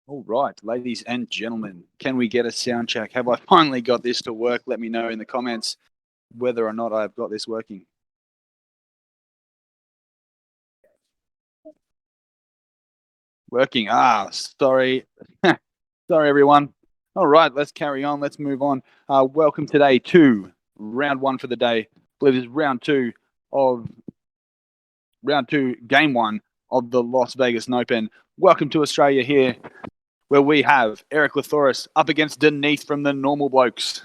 All right, ladies and gentlemen, can we get a sound check? Have I finally got this to work? Let me know in the comments whether or not I've got this working. Working. Sorry. Sorry, everyone. All right, let's carry on. Let's move on. Welcome today to round one for the day. I believe this is round two, game one of the Las Vegas Nopen. Welcome to Australia here, where we have Erik up against Dineeth from the Normal Blokes.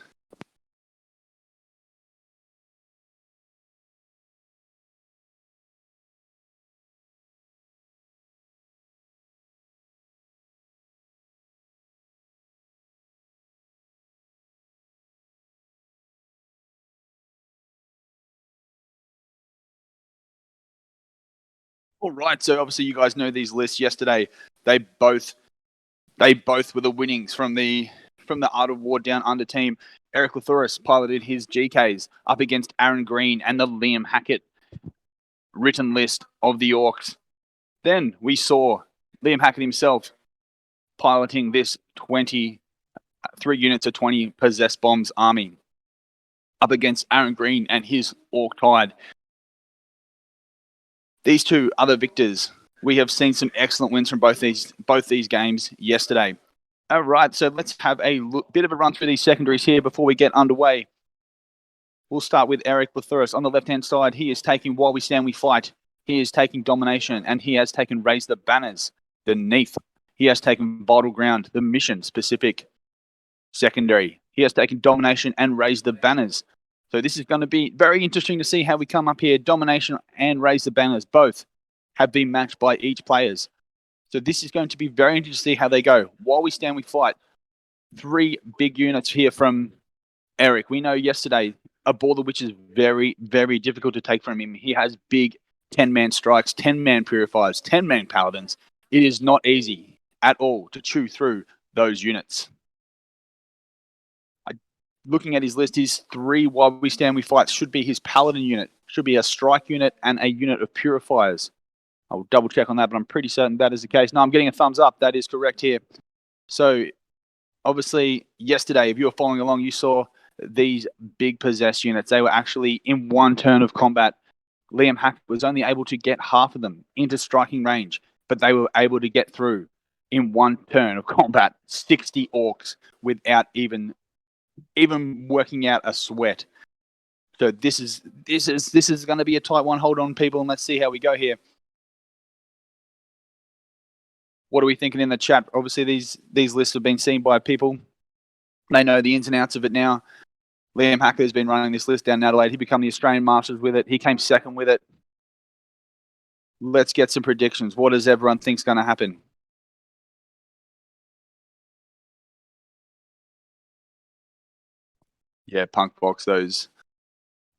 All right, so obviously you guys know these lists yesterday. They both were the winnings from the Art of War Down Under team. Erik piloted his GKs up against Aaron Green and the Liam Hackett written list of the Orcs. Then we saw Liam Hackett himself piloting this 3 units of 20 possessed bombs army up against Aaron Green and his Orc Tide. These two other victors, we have seen some excellent wins from both these games yesterday. All right, so let's have a bit of a run through these secondaries here before we get underway. We'll start with Erik on the left-hand side. He is taking While We Stand, We Fight. He is taking Domination, and he has taken Raise the Banners. Dineeth, he has taken Vital Ground, the mission-specific secondary. He has taken Domination and Raise the Banners. So this is going to be very interesting to see how we come up here. Domination and Raise the Banners both have been matched by each players. So this is going to be very interesting to see how they go. While We Stand, We Fight. 3 big units here from Erik. We know yesterday a border which is very, very difficult to take from him. He has big 10-man strikes, 10-man purifiers, 10-man paladins. It is not easy at all to chew through those units. Looking at his list, his 3 While We Stand, We Fight should be his paladin unit, should be a strike unit and a unit of purifiers. I'll double check on that, but I'm pretty certain that is the case. No, I'm getting a thumbs up. That is correct here. So obviously yesterday, if you were following along, you saw these big possessed units. They were actually in one turn of combat. Liam Hackett was only able to get half of them into striking range, but they were able to get through in one turn of combat 60 orcs without even working out a sweat. So this is going to be a tight one. Hold on, people, and let's see how we go here. What are we thinking in the chat? Obviously, these lists have been seen by people. They know the ins and outs of it now. Liam Hackett has been running this list down in Adelaide. He became the Australian Masters with it. He came second with it. Let's get some predictions. What does everyone think's going to happen? Yeah, Punk Box, those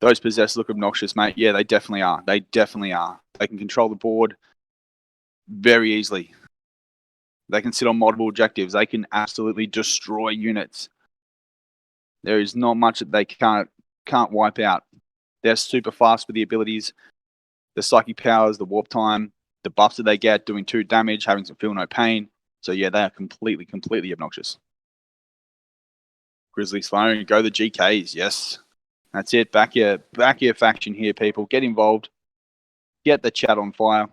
possessed look obnoxious, mate. Yeah, they definitely are. They definitely are. They can control the board very easily. They can sit on multiple objectives. They can absolutely destroy units. There is not much that they can't wipe out. They're super fast with the abilities, the psychic powers, the warp time, the buffs that they get, doing 2 damage, having some feel no pain. So yeah, they are completely obnoxious. Grizzly Sloan, go the GKs, yes. That's it. Back your faction here, people. Get involved. Get the chat on fire.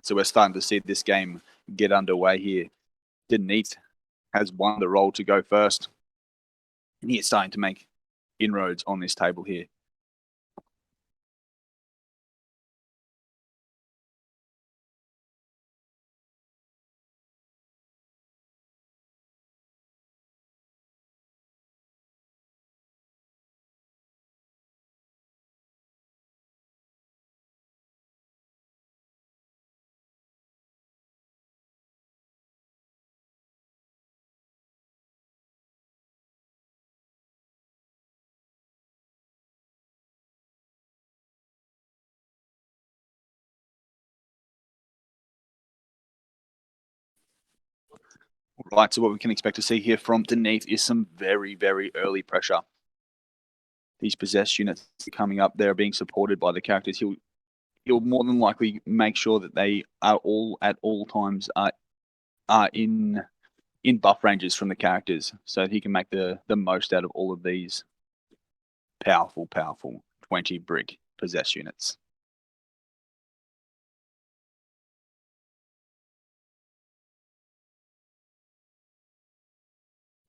So we're starting to see this game get underway here. Dineeth has won the role to go first. And he is starting to make inroads on this table here. Right, so what we can expect to see here from Dineeth is some very, very early pressure. These possessed units coming up, they're being supported by the characters. He'll more than likely make sure that they are all at all times are in buff ranges from the characters, so that he can make the most out of all of these powerful 20 brick possessed units.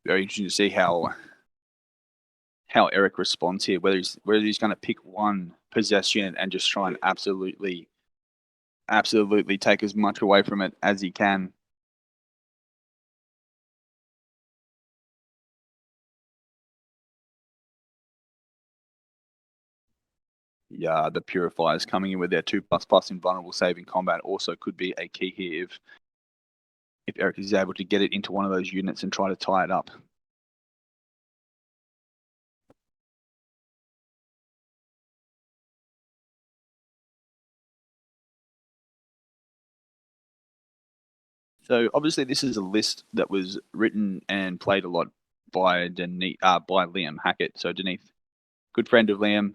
Very interesting to see how Erik responds here. Whether he's going to pick one possessed unit and just try and absolutely take as much away from it as he can. Yeah, the purifiers coming in with their 2++ invulnerable saving combat also could be a key here if Erik is able to get it into one of those units and try to tie it up. So obviously this is a list that was written and played a lot by by Liam Hackett. So Dineeth, good friend of Liam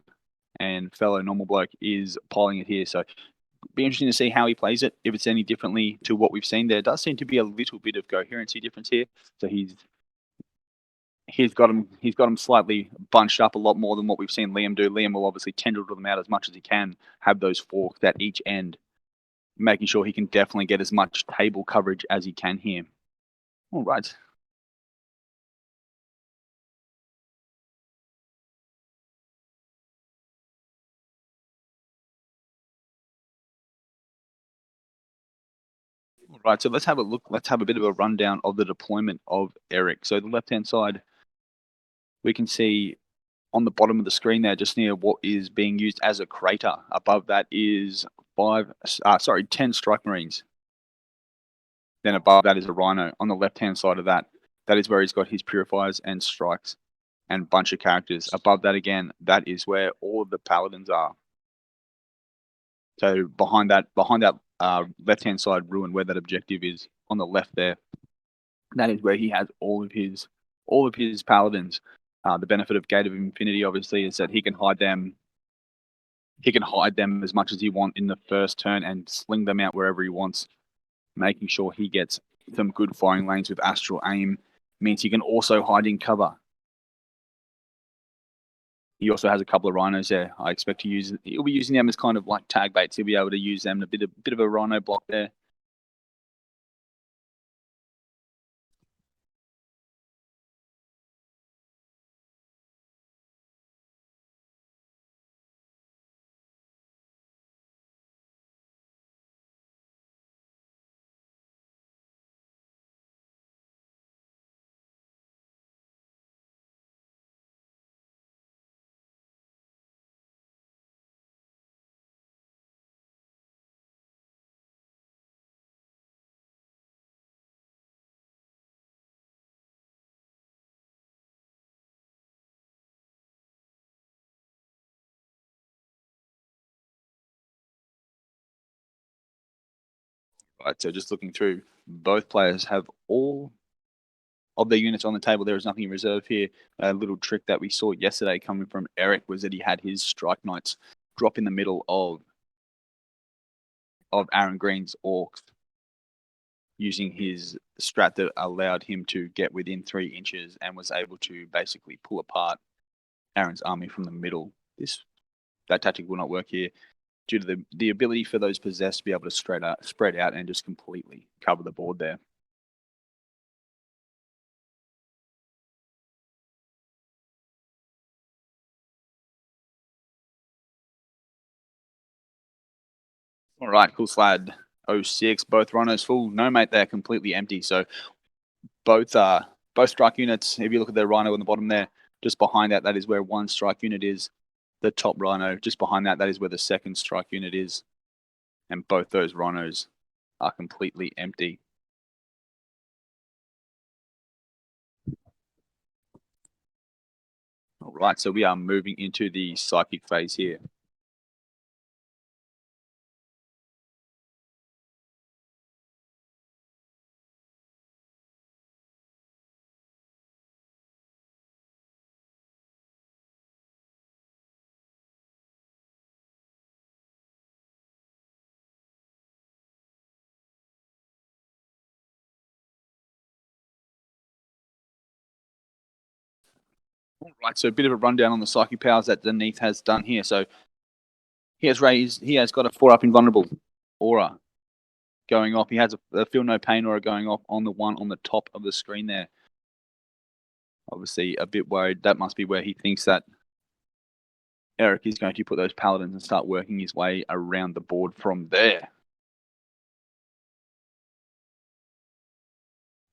and fellow normal bloke, is polling it here. So be interesting to see how he plays it. If it's any differently to what we've seen, there does seem to be a little bit of coherency difference here. So he's got him slightly bunched up a lot more than what we've seen Liam do. Liam will obviously tendril them out as much as he can, have those forks at each end, making sure he can definitely get as much table coverage as he can here. All right. All right, so let's have a look. Let's have a bit of a rundown of the deployment of Erik. So the left-hand side, we can see on the bottom of the screen there, just near what is being used as a crater. Above that is 10 strike marines. Then above that is a rhino. On the left-hand side of that, that is where he's got his purifiers and strikes and bunch of characters. Above that again, that is where all of the paladins are. So behind that left-hand side ruin, where that objective is on the left there, that is where he has all of his paladins. The benefit of Gate of Infinity, obviously, is that he can hide them. He can hide them as much as he wants in the first turn and sling them out wherever he wants, making sure he gets some good firing lanes with astral aim. Means he can also hide in cover. He also has a couple of rhinos there. I expect he'll be using them as kind of like tag baits. He'll be able to use them a bit of a rhino block there. Right, so just looking through, both players have all of their units on the table. There is nothing in reserve here. A little trick that we saw yesterday coming from Erik was that he had his strike knights drop in the middle of Aaron Green's orcs, using his strat that allowed him to get within 3 inches and was able to basically pull apart Aaron's army from the middle. That tactic will not work here due to the ability for those possessed to be able to spread out and just completely cover the board there. All right, cool slide. 06, both rhinos full. No, mate, they're completely empty. So both strike units, if you look at the rhino on the bottom there, just behind that, that is where one strike unit is. The top rhino, just behind that, that is where the second strike unit is. And both those rhinos are completely empty. All right, so we are moving into the psychic phase here. All right, so a bit of a rundown on the psychic powers that Dineeth has done here. So he has got a 4-up invulnerable aura going off. He has a feel no pain aura going off on the one on the top of the screen there. Obviously, a bit worried. That must be where he thinks that Erik is going to put those paladins and start working his way around the board from there.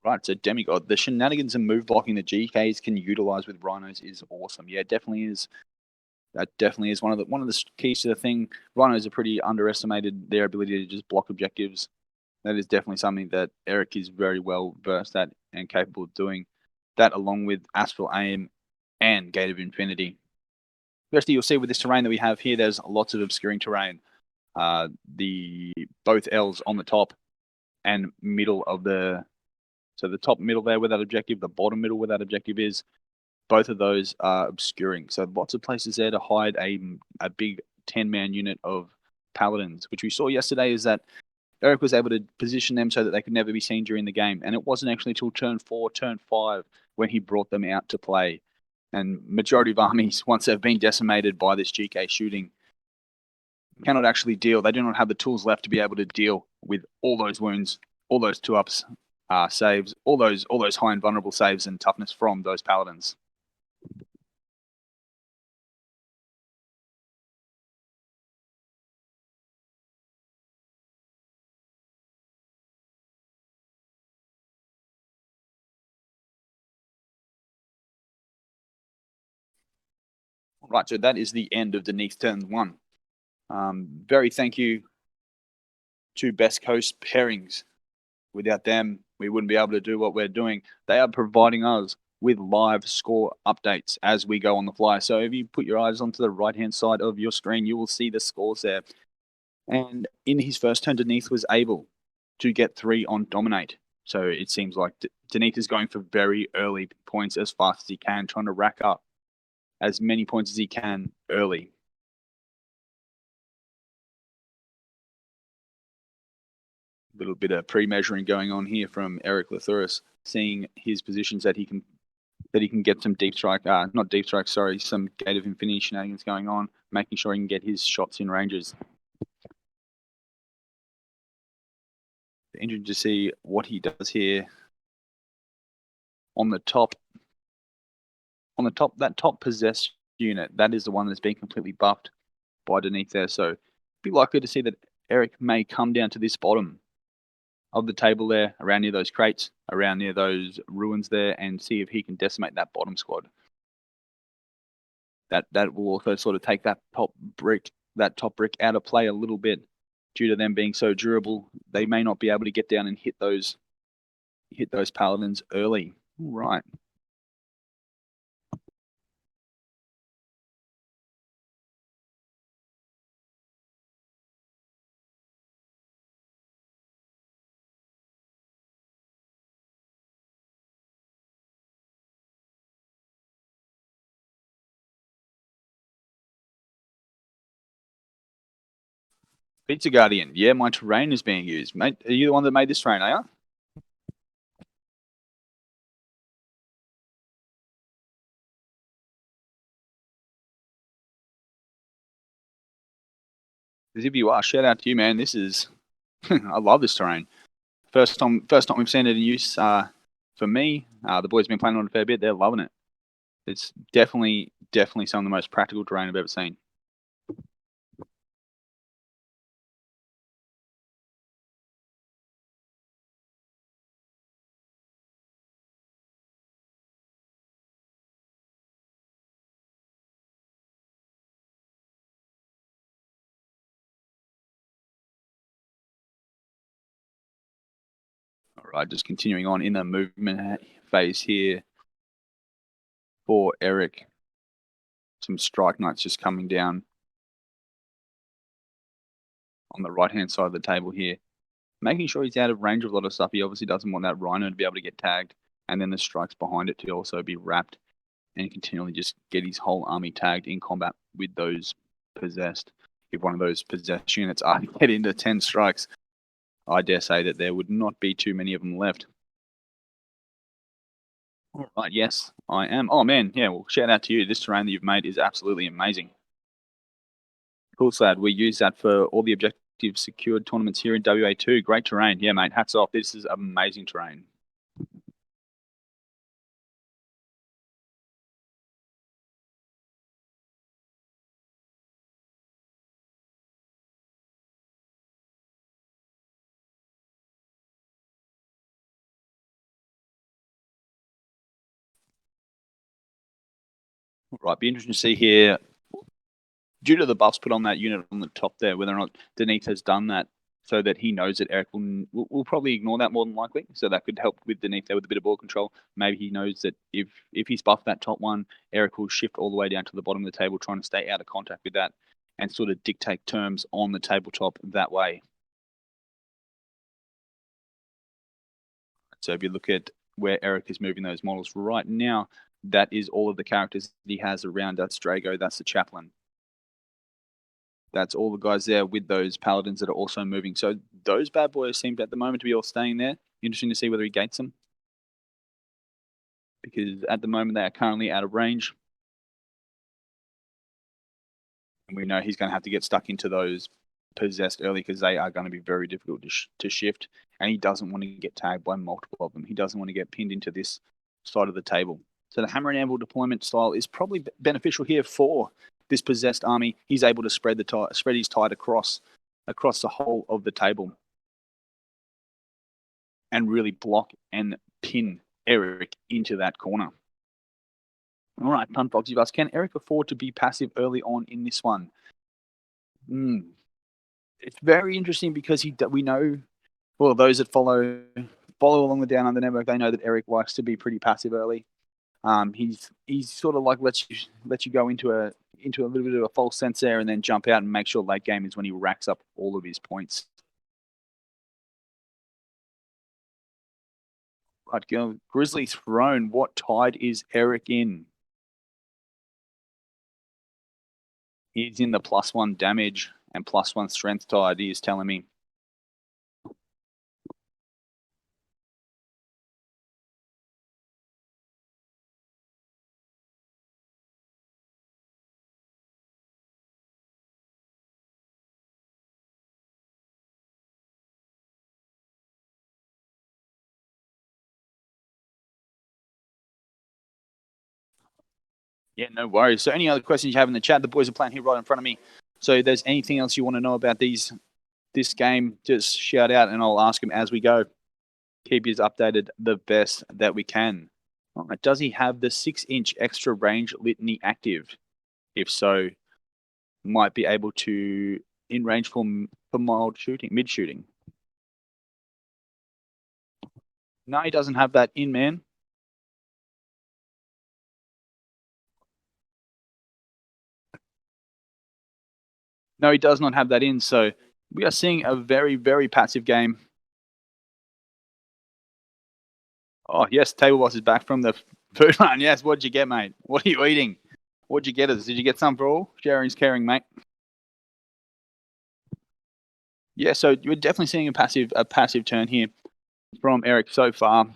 Right, so Demigod, the shenanigans and move blocking the GKs can utilize with Rhinos is awesome. Yeah, definitely is. That definitely is one of the keys to the thing. Rhinos are pretty underestimated, their ability to just block objectives. That is definitely something that Erik is very well versed at and capable of doing. That along with Astral Aim and Gate of Infinity. Firstly, you'll see with this terrain that we have here, there's lots of obscuring terrain. The both L's on the top and middle of the top middle there where that objective, the bottom middle where that objective is, both of those are obscuring. So lots of places there to hide a big 10-man unit of paladins, which we saw yesterday is that Erik was able to position them so that they could never be seen during the game. And it wasn't actually until turn 4, turn 5 when he brought them out to play. And majority of armies, once they've been decimated by this GK shooting, cannot actually deal. They do not have the tools left to be able to deal with all those wounds, all those 2-ups, saves, all those high and vulnerable saves and toughness from those paladins. Right, so that is the end of Dineeth's turn 1. Very thank you to Best Coast pairings. Without them, we wouldn't be able to do what we're doing. They are providing us with live score updates as we go on the fly. So if you put your eyes onto the right-hand side of your screen, you will see the scores there. And in his first turn, Dineeth was able to get 3 on Dominate. So it seems like Dineeth is going for very early points as fast as he can, trying to rack up as many points as he can early. A little bit of pre-measuring going on here from Erik Lathuris, seeing his positions that he can get some deep strike, not deep strike, sorry, some Gate of Infinity shenanigans going on, making sure he can get his shots in ranges. Interesting to see what he does here on the top. That top possessed unit, that is the one that's been completely buffed by Dineeth there. So be likely to see that Erik may come down to this bottom of the table there, around near those crates, around near those ruins there, and see if he can decimate that bottom squad. That will also sort of take that top brick out of play a little bit, due to them being so durable. They may not be able to get down and hit those paladins early. All right. Pizza Guardian. Yeah, my terrain is being used. Mate, are you the one that made this terrain, are you? As if you are, shout out to you, man. This is, I love this terrain. First time we've seen it in use. For me, the boys have been playing on it a fair bit. They're loving it. It's definitely some of the most practical terrain I've ever seen. All right, just continuing on in the movement phase here for Erik. Some strike knights just coming down on the right-hand side of the table here. Making sure he's out of range of a lot of stuff. He obviously doesn't want that Rhino to be able to get tagged, and then the strikes behind it to also be wrapped and continually just get his whole army tagged in combat with those possessed. If one of those possessed units are to get into 10 strikes, I dare say that there would not be too many of them left. All right, yes, I am. Oh man, yeah. Well, shout out to you. This terrain that you've made is absolutely amazing. Cool, Slad. We use that for all the objective secured tournaments here in WA2. Great terrain. Yeah, mate. Hats off. This is amazing terrain. Right, be interesting to see here, due to the buffs put on that unit on the top there, whether or not Dineeth has done that so that he knows that Erik will probably ignore that more than likely. So that could help with Dineeth there with a bit of ball control. Maybe he knows that if he's buffed that top one, Erik will shift all the way down to the bottom of the table, trying to stay out of contact with that and sort of dictate terms on the tabletop that way. So if you look at where Erik is moving those models right now, that is all of the characters that he has around. That's Drago, that's the chaplain. That's all the guys there with those paladins that are also moving. So those bad boys seem at the moment to be all staying there. Interesting to see whether he gates them. Because at the moment they are currently out of range. And we know he's going to have to get stuck into those possessed early because they are going to be very difficult to shift. And he doesn't want to get tagged by multiple of them. He doesn't want to get pinned into this side of the table. So the hammer and anvil deployment style is probably beneficial here for this possessed army. He's able to spread his tide across the whole of the table and really block and pin Erik into that corner. All right, Pun Fox, you've asked, can Erik afford to be passive early on in this one? It's very interesting because we know, well, those that follow along the Down Under network, they know that Erik likes to be pretty passive early. He's sort of like lets you go into a little bit of a false sense there and then jump out and make sure late game is when he racks up all of his points. Right, Grizzly Throne. What tide is Erik in? He's in the +1 damage and +1 strength tide. He is telling me. Yeah, no worries. So any other questions you have in the chat, the boys are playing here right in front of me. So if there's anything else you want to know about this game, just shout out and I'll ask them as we go. Keep you updated the best that we can. All right, does he have the 6-inch extra range litany active? If so, might be able to in range for mild shooting, mid shooting. No, he doesn't have that in, man. No, he does not have that in. So we are seeing a very, very passive game. Oh, yes, Table Boss is back from the food run. Yes, what'd you get, mate? What are you eating? What'd you get us? Did you get some for all? Sharing's caring, mate. Yeah, so you're definitely seeing a passive turn here from Erik so far.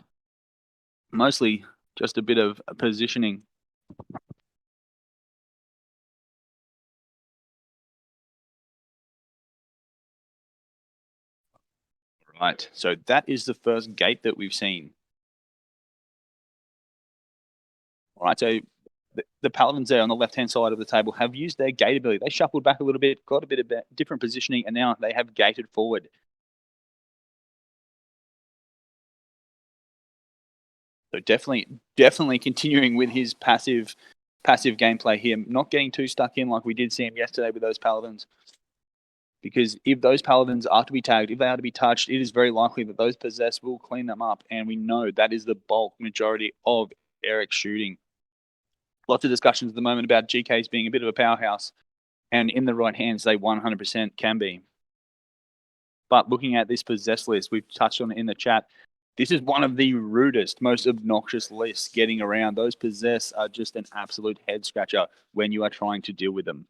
Mostly just a bit of positioning. Right, so that is the first gate that we've seen. All right, so the paladins there on the left-hand side of the table have used their gate ability. They shuffled back a little bit, got a bit of different positioning, and now they have gated forward. So definitely continuing with his passive gameplay here, not getting too stuck in like we did see him yesterday with those paladins. Because if those paladins are to be tagged, if they are to be touched, it is very likely that those possessed will clean them up, and we know that is the bulk majority of Erik's shooting. Lots of discussions at the moment about GKs being a bit of a powerhouse, and in the right hands, they 100% can be. But looking at this possessed list, we've touched on it in the chat. This is one of the rudest, most obnoxious lists getting around. Those possessed are just an absolute head scratcher when you are trying to deal with them.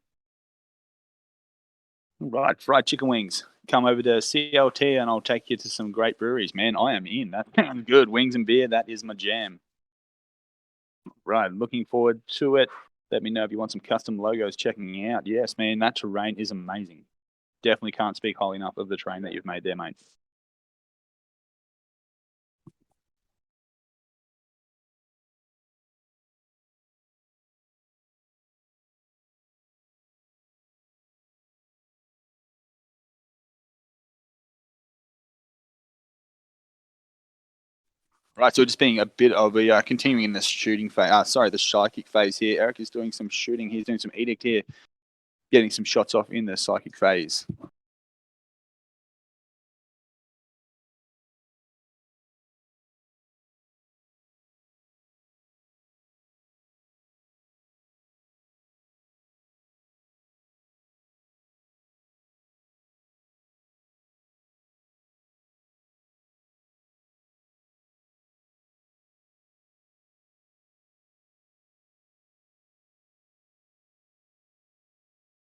Right, fried chicken wings. Come over to CLT and I'll take you to some great breweries, man. I am in. That sounds good. Wings and beer, that is my jam. Right, looking forward to it. Let me know if you want some custom logos checking out. Yes, man, that terrain is amazing. Definitely can't speak highly enough of the terrain that you've made there, mate. Right, so just being a bit of a continuing in the shooting phase. Sorry, the psychic phase here. Erik is doing some shooting. He's doing some edict here, getting some shots off in the psychic phase.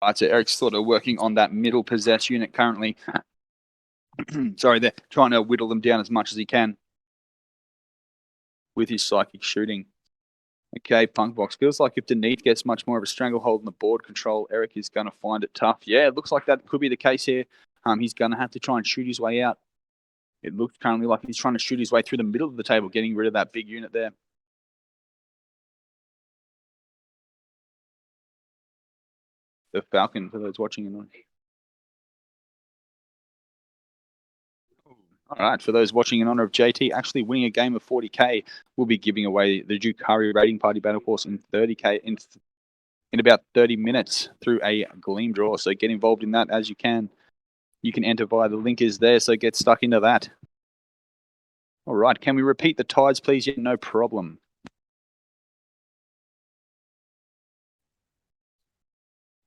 Right, so Eric's sort of working on that middle possess unit currently. Sorry, they're trying to whittle them down as much as he can with his psychic shooting. Okay, Punkbox. Feels like if Dineeth gets much more of a stranglehold on the board control, Erik is going to find it tough. Yeah, it looks like that could be the case here. He's going to have to try and shoot his way out. It looks currently like he's trying to shoot his way through the middle of the table, getting rid of that big unit there. The Falcon, for those watching and on. All right, for those watching in honor of JT actually winning a game of 40K, we'll be giving away the Duke Curry Rating Party Battle Course in 30K in about 30 minutes through a Gleam draw. So get involved in that as you can. You can enter via the link is there, so get stuck into that. All right, can we repeat the tides, please? Yeah, no problem.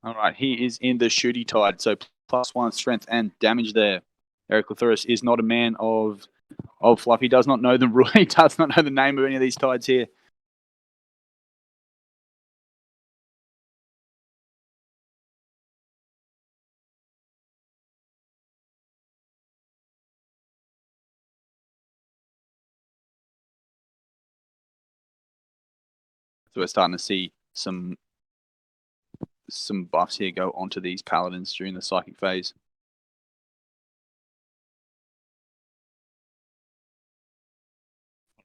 All right, he is in the shooty tide, so +1 strength and damage there. Erik Lathuris is not a man of fluff. He does not know the rule. He does not know the name of any of these tides here. So we're starting to see some buffs here go onto these paladins during the psychic phase.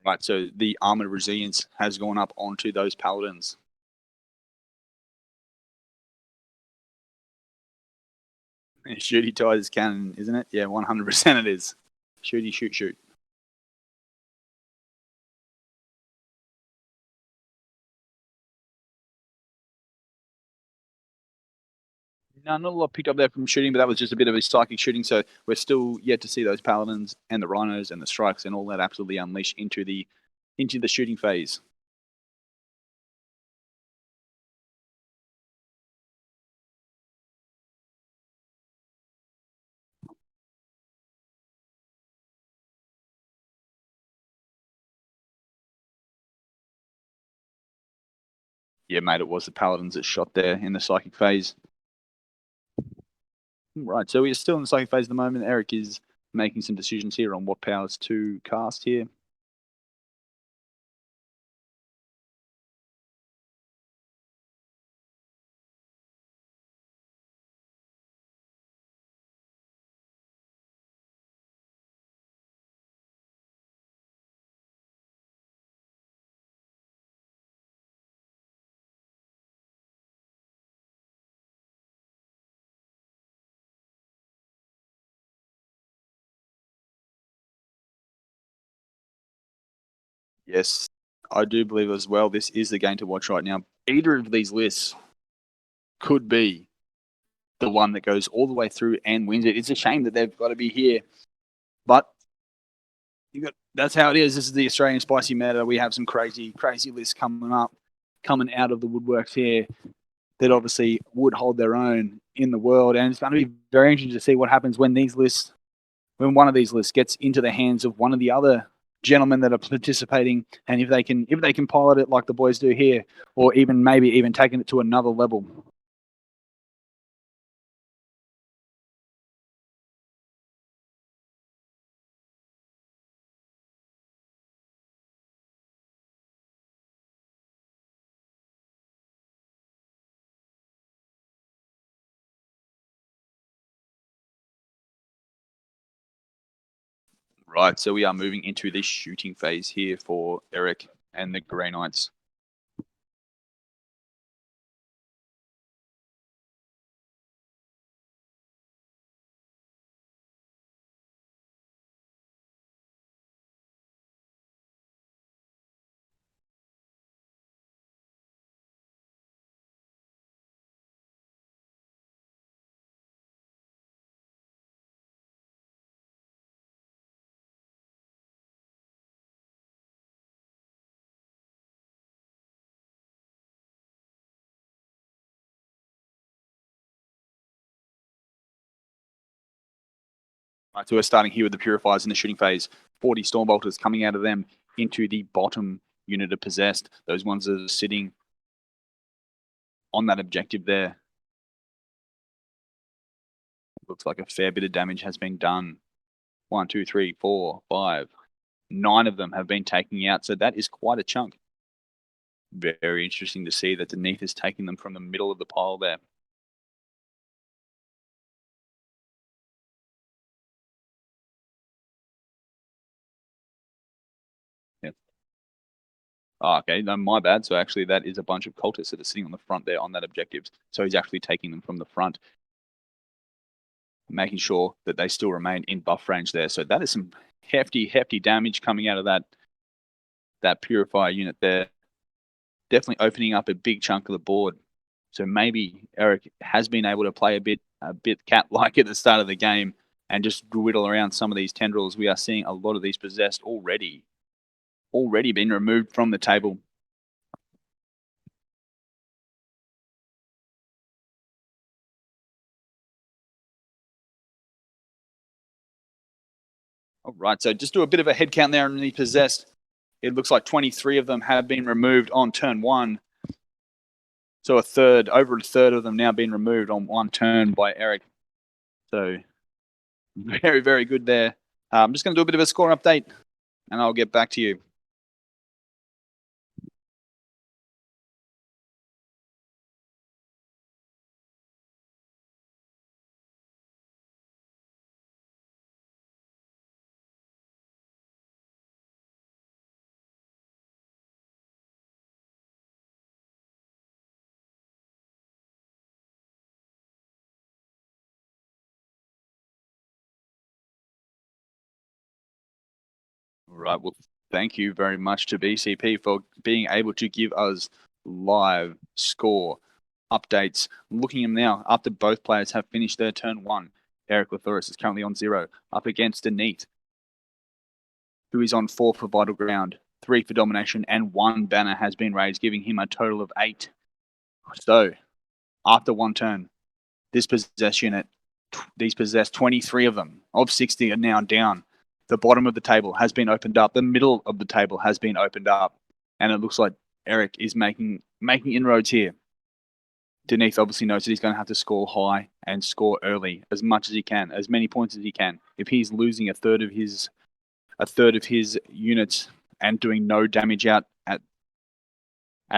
Right, so the armored resilience has gone up onto those paladins. Shooty tide is canon, isn't it? Yeah, 100% it is. Shooty, shoot, shoot. No, not a lot picked up there from shooting, but that was just a bit of a psychic shooting. So we're still yet to see those paladins and the rhinos and the strikes and all that absolutely unleash into the shooting phase. Yeah, mate, it was the paladins that shot there in the psychic phase. Right, so we're still in the psychic phase at the moment. Erik is making some decisions here on what powers to cast here. Yes, I do believe as well this is the game to watch right now. Either of these lists could be the one that goes all the way through and wins it. It's a shame that they've got to be here, but that's how it is. This is the Australian spicy meta. We have some crazy lists coming out of the woodworks here that obviously would hold their own in the world, and it's going to be very interesting to see what happens when one of these lists gets into the hands of one of the other gentlemen that are participating, and if they can pilot it like the boys do here, or even maybe even taking it to another level. Right, so we are moving into the shooting phase here for Erik and the Grey Knights. Right, so we're starting here with the Purifiers in the shooting phase. 40 Stormbolters coming out of them into the bottom unit of Possessed. Those ones that are sitting on that objective there. Looks like a fair bit of damage has been done. 1, 2, 3, 4, 5. 9 of them have been taken out, so that is quite a chunk. Very interesting to see that Dineeth is taking them from the middle of the pile there. Yeah. Oh, okay, no, my bad. So actually that is a bunch of cultists that are sitting on the front there on that objective. So he's actually taking them from the front, making sure that they still remain in buff range there. So that is some hefty damage coming out of that Purifier unit there. Definitely opening up a big chunk of the board. So maybe Erik has been able to play a bit cat-like at the start of the game and just whittle around some of these tendrils. We are seeing a lot of these Possessed already been removed from the table. All right, so just do a bit of a head count there on the Possessed. It looks like 23 of them have been removed on turn 1. So over a third of them now been removed on one turn by Erik. So very good there. I'm just going to do a bit of a score update and I'll get back to you. Right. Well, thank you very much to BCP for being able to give us live score updates. Looking at them now, after both players have finished their turn 1, Erik Lathuris is currently on 0, up against Dineeth, who is on 4 for Vital Ground, 3 for Domination, and 1 banner has been raised, giving him a total of 8. So, after one turn, this Possessed unit, these Possessed, 23 of them, of 60 are now down. The bottom of the table has been opened up. The middle of the table has been opened up. And it looks like Erik is making inroads here. Dineeth obviously knows that he's going to have to score high and score early as much as he can, as many points as he can. If he's losing a third of his units and doing no damage out at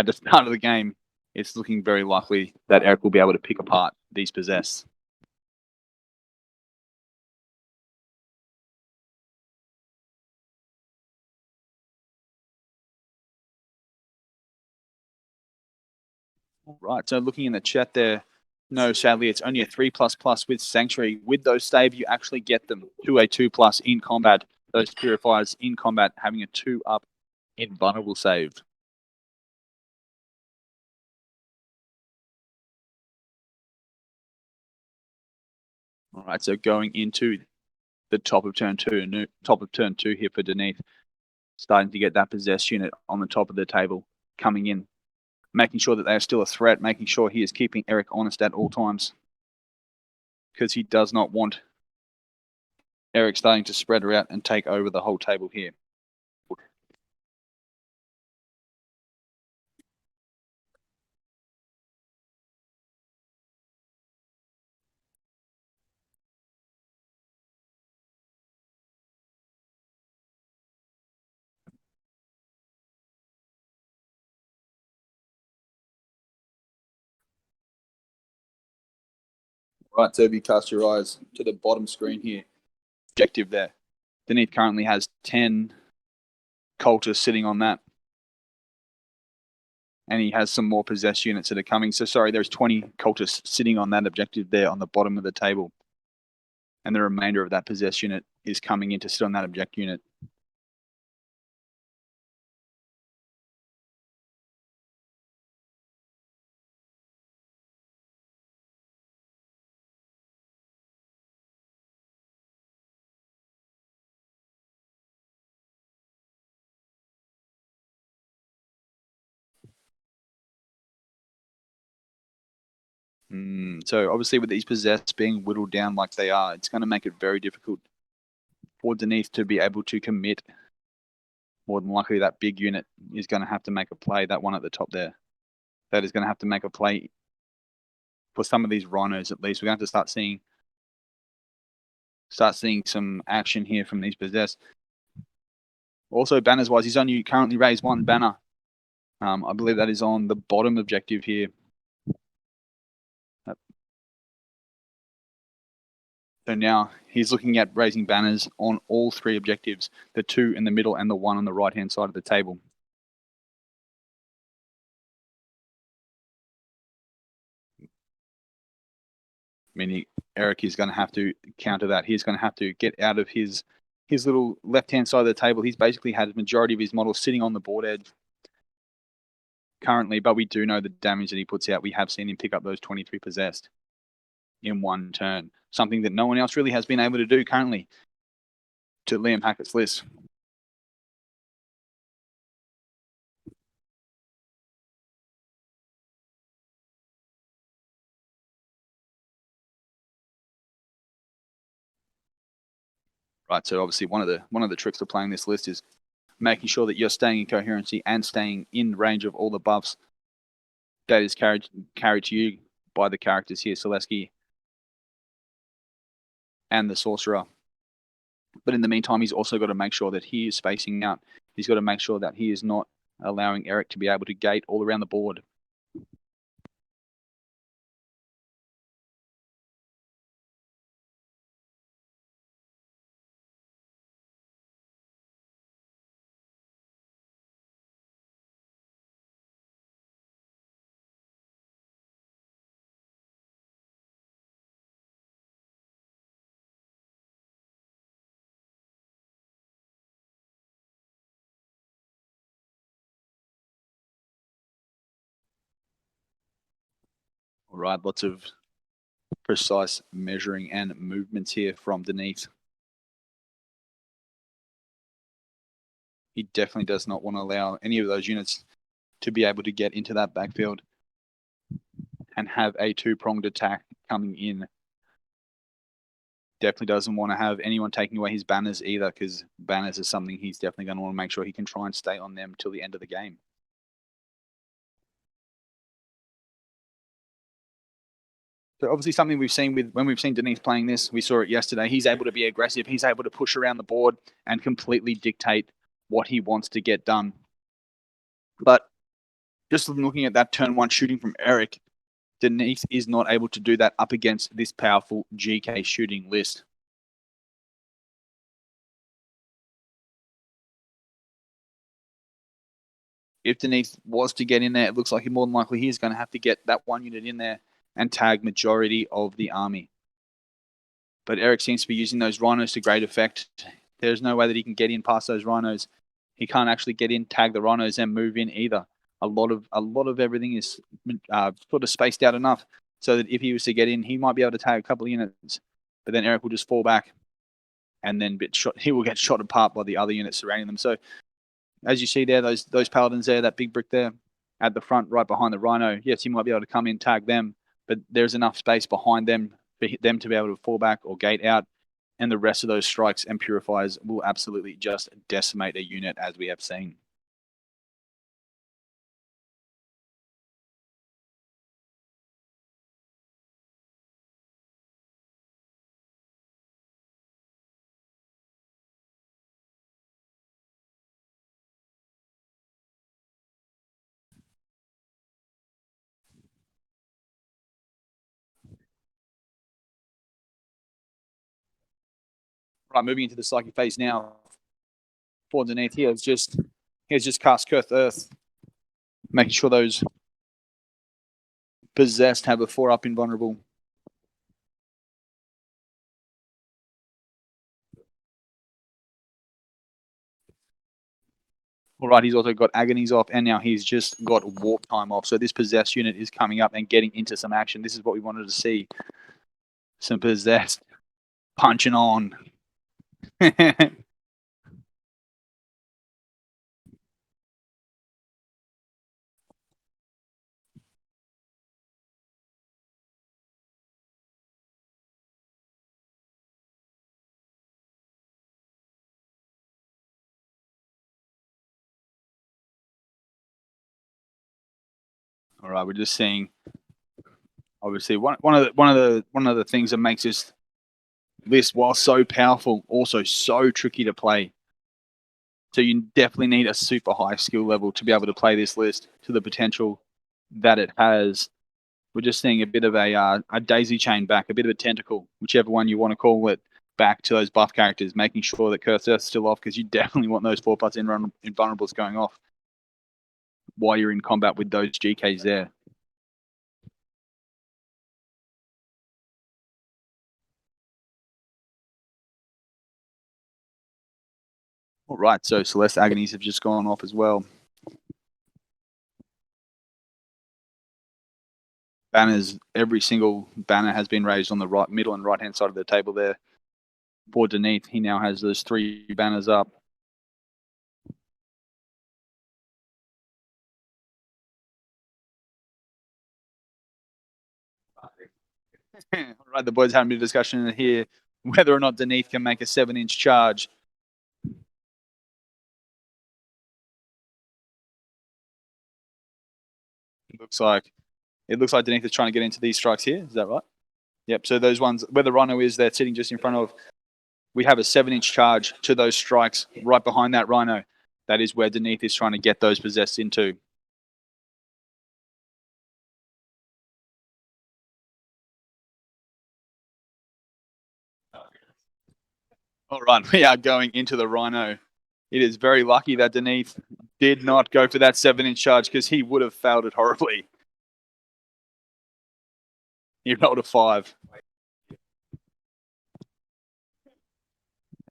the start of the game, it's looking very likely that Erik will be able to pick apart these Possessed. Right, so looking in the chat there, no, sadly, it's only a 3++ with Sanctuary. With those stave, you actually get them to a 2+ in combat. Those Purifiers in combat having a 2 up in vulnerable save. All right, so going into the top of turn 2 here for Dineeth, starting to get that Possessed unit on the top of the table, coming in, making sure that they are still a threat, making sure he is keeping Erik honest at all times, because he does not want Erik starting to spread her out and take over the whole table here. Right, so if you cast your eyes to the bottom screen here, objective there. Dineeth currently has 10 cultists sitting on that. And he has some more possessed units that are coming. So sorry, there's 20 cultists sitting on that objective there on the bottom of the table. And the remainder of that possessed unit is coming in to sit on that object unit. So obviously with these possessed being whittled down like they are, it's going to make it very difficult for Dineeth to be able to commit. More than likely that big unit is going to have to make a play, that one at the top there. That is going to have to make a play for some of these rhinos at least. We're going to have to start seeing some action here from these possessed. Also, banners-wise, he's only currently raised one banner. I believe that is on the bottom objective here. So now he's looking at raising banners on all three objectives, the two in the middle and the one on the right-hand side of the table. Meaning Erik is going to have to counter that. He's going to have to get out of his little left-hand side of the table. He's basically had the majority of his models sitting on the board edge currently, but we do know the damage that he puts out. We have seen him pick up those 23 possessed in one turn, something that no one else really has been able to do currently to Liam Hackett's list. Right, so obviously one of the tricks of playing this list is making sure that you're staying in coherency and staying in range of all the buffs that is carried to you by the characters here, Selesky and the Sorcerer. But in the meantime, he's also got to make sure that he is spacing out. He's got to make sure that he is not allowing Erik to be able to gate all around the board. All right, lots of precise measuring and movements here from Dineeth. He definitely does not want to allow any of those units to be able to get into that backfield and have a two-pronged attack coming in. Definitely doesn't want to have anyone taking away his banners either, because banners is something he's definitely going to want to make sure he can try and stay on them till the end of the game. So obviously something we've seen when we've seen Dineeth playing this, we saw it yesterday. He's able to be aggressive. He's able to push around the board and completely dictate what he wants to get done. But just looking at that turn one shooting from Erik, Dineeth is not able to do that up against this powerful GK shooting list. If Dineeth was to get in there, it looks like more than likely he is going to have to get that one unit in there and tag majority of the army. But Erik seems to be using those rhinos to great effect. There's no way that he can get in past those rhinos. He can't actually get in, tag the rhinos, and move in either. A lot of everything is sort of spaced out enough so that if he was to get in, he might be able to tag a couple of units. But then Erik will just fall back, and then he will get shot apart by the other units surrounding them. So as you see there, those paladins there, that big brick there at the front, right behind the rhino. Yes, he might be able to come in, tag them, but there's enough space behind them for them to be able to fall back or gate out. And the rest of those strikes and purifiers will absolutely just decimate a unit, as we have seen. Right, moving into the psychic phase now. For Dineeth, he has just cast Curse Earth, making sure those possessed have a 4-up invulnerable. All right, he's also got Agonies off, and now he's just got Warp Time off. So this possessed unit is coming up and getting into some action. This is what we wanted to see. Some possessed punching on. All right, we're just seeing. Obviously, one of the things that makes this list, while so powerful, also so tricky to play. So you definitely need a super high skill level to be able to play this list to the potential that it has. We're just seeing a bit of a daisy chain back, a bit of a tentacle, whichever one you want to call it, back to those buff characters, making sure that Curse Earth's still off, because you definitely want those 4+ invulnerables going off while you're in combat with those GKs there. All right, so Celeste Agonies have just gone off as well. Banners, every single banner has been raised on the right, middle and right-hand side of the table there. For Dineeth, he now has those 3 banners up. All right, the boys having a bit of discussion here whether or not Dineeth can make a 7-inch charge. It looks like Dineeth is trying to get into these strikes here. Is that right? Yep. So those ones where the Rhino is, they're sitting just in front of. We have a 7-inch charge to those strikes right behind that Rhino. That is where Dineeth is trying to get those possessed into. All right, we are going into the Rhino. It is very lucky that Dineeth did not go for that 7-inch charge, because he would have failed it horribly. He rolled a 5.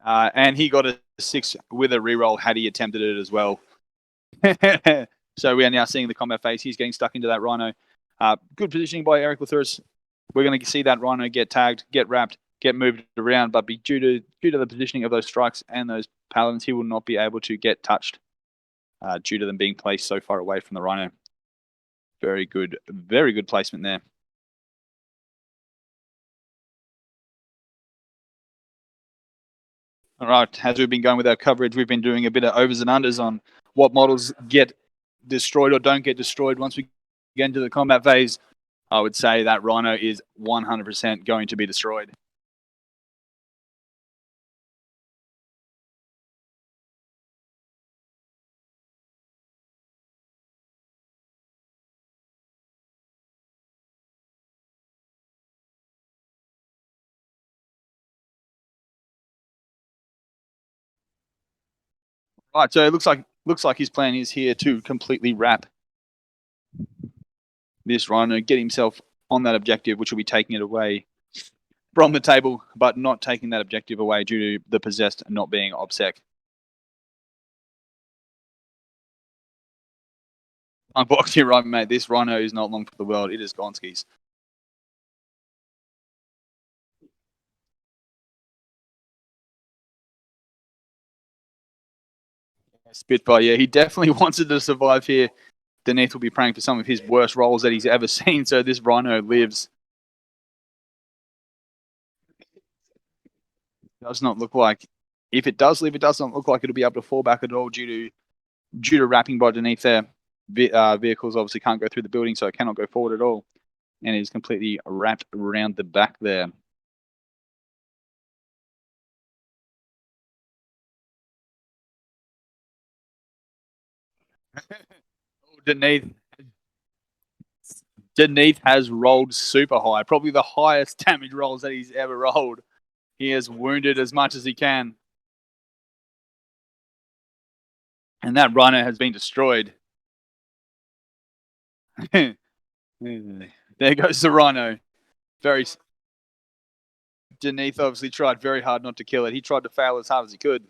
And he got a 6 with a reroll had he attempted it as well. So we are now seeing the combat phase. He's getting stuck into that Rhino. Good positioning by Erik Lathouris. We're going to see that Rhino get tagged, get wrapped, get moved around, but due to the positioning of those strikes and those paladins, he will not be able to get touched due to them being placed so far away from the Rhino. Very good placement there. All right, as we've been going with our coverage, we've been doing a bit of overs and unders on what models get destroyed or don't get destroyed once we get into the combat phase. I would say that Rhino is 100% going to be destroyed. Right, so it looks like his plan is here to completely wrap this Rhino, get himself on that objective, which will be taking it away from the table, but not taking that objective away due to the possessed not being OBSEC. Unbox, you're right, mate. This Rhino is not long for the world. It is Gonski's. Spitfire, yeah, he definitely wanted to survive here. Dineeth will be praying for some of his worst rolls that he's ever seen, so this Rhino lives. Does not look like, if it does live, it does not look like it'll be able to fall back at all due to wrapping by Dineeth there. Vehicles obviously can't go through the building, so it cannot go forward at all. And it is completely wrapped around the back there. Dineeth has rolled super high, probably the highest damage rolls that he's ever rolled. He has wounded as much as he can. And that rhino has been destroyed. There goes the rhino. Dineeth obviously tried very hard not to kill it. He tried to fail as hard as he could.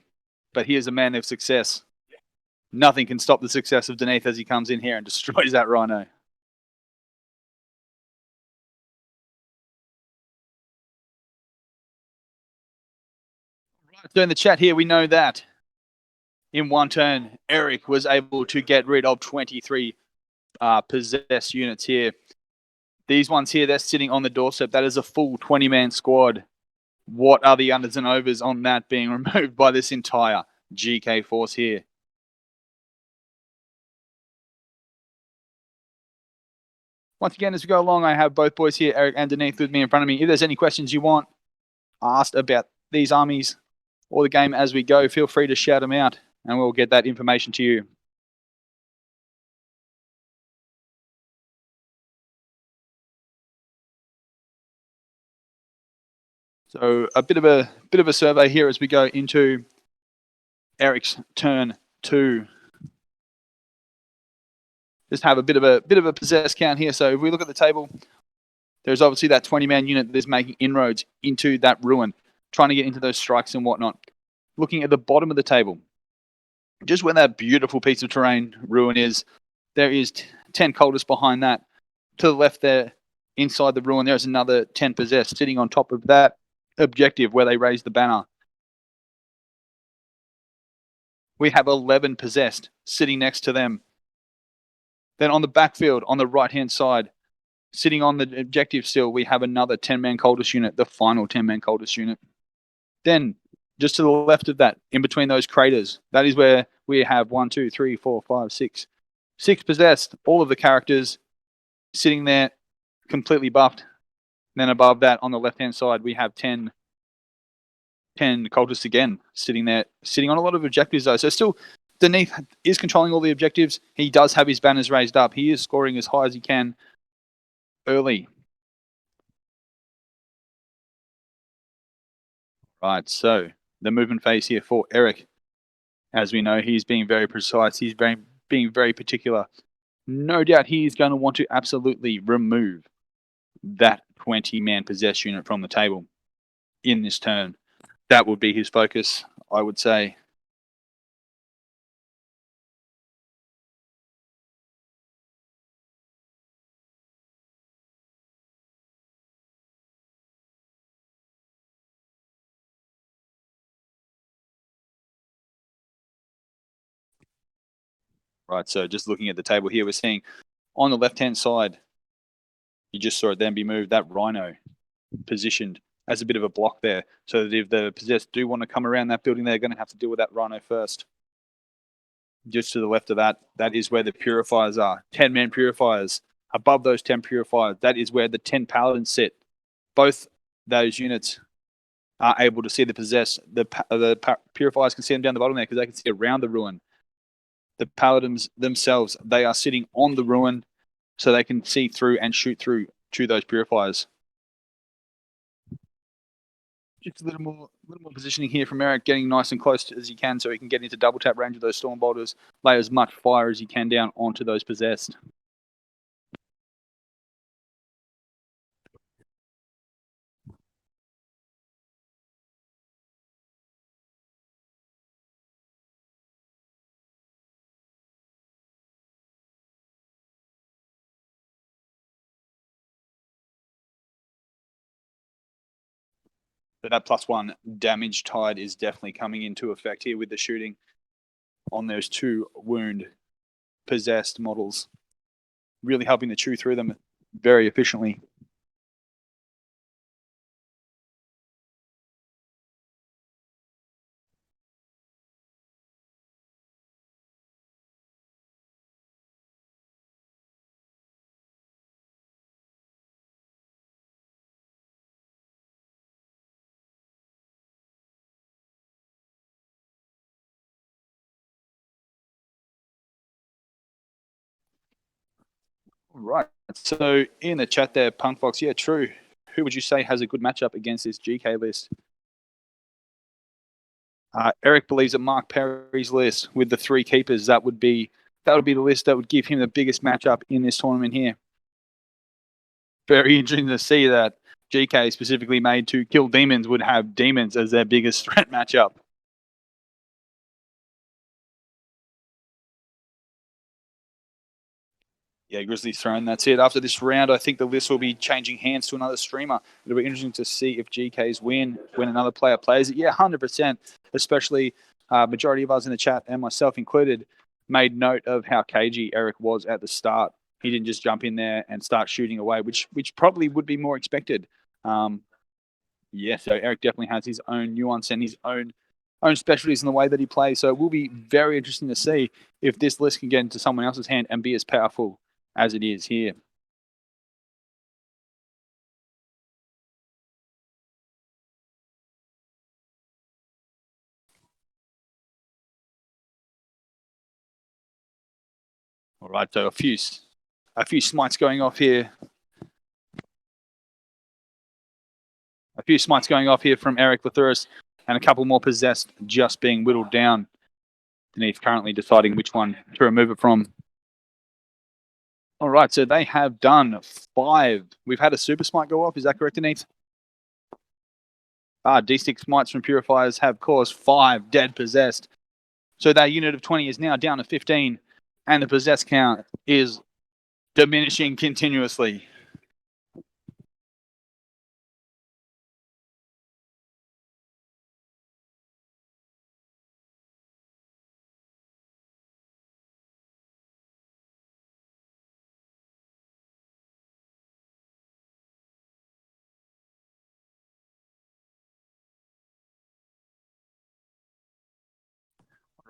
But he is a man of success. Nothing can stop the success of Dineeth as he comes in here and destroys that rhino. Right, so in the chat here, we know that in one turn, Erik was able to get rid of 23 possessed units here. These ones here, they're sitting on the doorstep. That is a full 20-man squad. What are the unders and overs on that being removed by this entire GK force here? Once again, as we go along, I have both boys here, Erik and Dineeth, with me in front of me. If there's any questions you want asked about these armies or the game as we go, feel free to shout them out and we'll get that information to you. So a bit of a survey here as we go into Erik's turn 2. Just have a bit of a possess count here. So if we look at the table, there's obviously that 20-man unit that is making inroads into that ruin, trying to get into those strikes and whatnot. Looking at the bottom of the table, just where that beautiful piece of terrain ruin is, there is 10 cultists behind that. To the left there, inside the ruin, there's another 10 possessed sitting on top of that objective where they raise the banner. We have 11 possessed sitting next to them. Then on the backfield, on the right-hand side, sitting on the objective still, we have another 10-man cultist unit, the final 10-man cultist unit. Then, just to the left of that, in between those craters, that is where we have 1, 2, 3, 4, 5, 6. 6 possessed, all of the characters sitting there completely buffed. Then above that, on the left-hand side, we have 10 cultists again sitting there, sitting on a lot of objectives though. So still, Dineeth is controlling all the objectives. He does have his banners raised up. He is scoring as high as he can early. Right, so the movement phase here for Erik. As we know, he's being very precise. He's being very particular. No doubt he's going to want to absolutely remove that 20-man possessed unit from the table in this turn. That would be his focus, I would say. Right, so just looking at the table here, we're seeing on the left-hand side, you just saw it then be moved, that rhino positioned as a bit of a block there, so that if the possessed do want to come around that building, they're going to have to deal with that rhino first. Just to the left of that, that is where the purifiers are. 10-man purifiers. Above those 10 purifiers, that is where the 10 paladins sit. Both those units are able to see the possessed. The purifiers can see them down the bottom there because they can see around the ruin. The paladins themselves, they are sitting on the ruin so they can see through and shoot through to those purifiers. Just a little more positioning here from Erik, getting nice and close as he can so he can get into double tap range of those storm bolters, lay as much fire as he can down onto those possessed. So that +1 damage tide is definitely coming into effect here with the shooting on those 2 wound possessed models. Really helping to chew through them very efficiently. Right. So in the chat there, Punkfox, yeah, true. Who would you say has a good matchup against this GK list? Erik believes that Mark Perry's list with the 3 keepers, that would be the list that would give him the biggest matchup in this tournament here. Very interesting to see that GK specifically made to kill demons would have demons as their biggest threat matchup. Yeah, Grizzly's Throne, that's it. After this round, I think the list will be changing hands to another streamer. It'll be interesting to see if GK's win when another player plays it. Yeah, 100%, especially majority of us in the chat, and myself included, made note of how cagey Erik was at the start. He didn't just jump in there and start shooting away, which probably would be more expected. Yeah, so Erik definitely has his own nuance and his own specialties in the way that he plays. So it will be very interesting to see if this list can get into someone else's hand and be as powerful as it is here. All right, so a few smites going off here. A few smites going off here from Erik Lathuris, and a couple more possessed just being whittled down. Dineeth currently deciding which one to remove it from. All right, so they have done 5. We've had a super smite go off. Is that correct, Dineeth? D6 smites from purifiers have caused 5 dead possessed. So that unit of 20 is now down to 15, and the possessed count is diminishing continuously.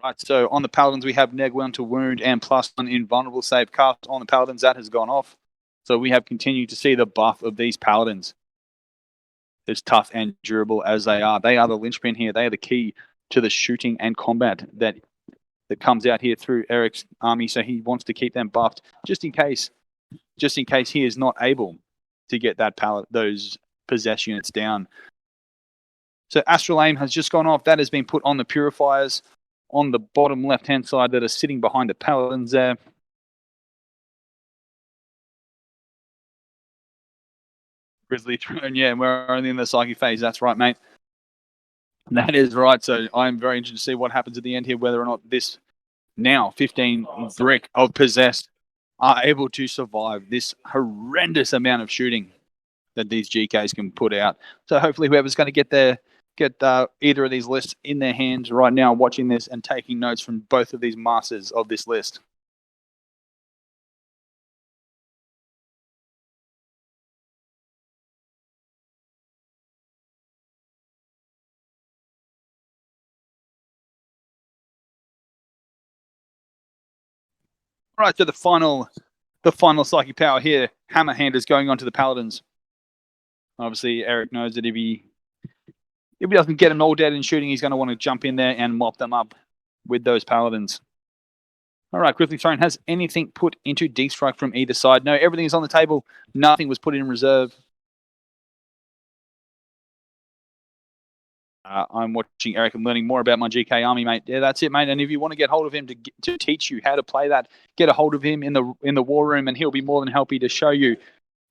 Right, so on the Paladins, we have -1 to wound and +1 invulnerable save cast on the Paladins. That has gone off. So we have continued to see the buff of these Paladins. As tough and durable as they are. They are the linchpin here. They are the key to the shooting and combat that comes out here through Erik's army. So he wants to keep them buffed just in case he is not able to get those possessed units down. So Astral Aim has just gone off. That has been put on the purifiers on the bottom left-hand side that are sitting behind the Paladins there. Grizzly Throne, yeah, we're only in the psychic phase. That's right, mate. That is right. So I'm very interested to see what happens at the end here, whether or not this now 15 brick of possessed are able to survive this horrendous amount of shooting that these GKs can put out. So hopefully whoever's going to get either of these lists in their hands right now, watching this and taking notes from both of these masters of this list. All right, so the final psychic power here, Hammerhand, is going on to the Paladins. Obviously, Erik knows that if he doesn't get them all dead in shooting, he's going to want to jump in there and mop them up with those Paladins. All right, Grizzly Throne, has anything put into D-Strike from either side? No, everything is on the table. Nothing was put in reserve. I'm watching Erik and learning more about my GK army, mate. Yeah, that's it, mate. And if you want to get hold of him to teach you how to play that, get a hold of him in the war room, and he'll be more than happy to show you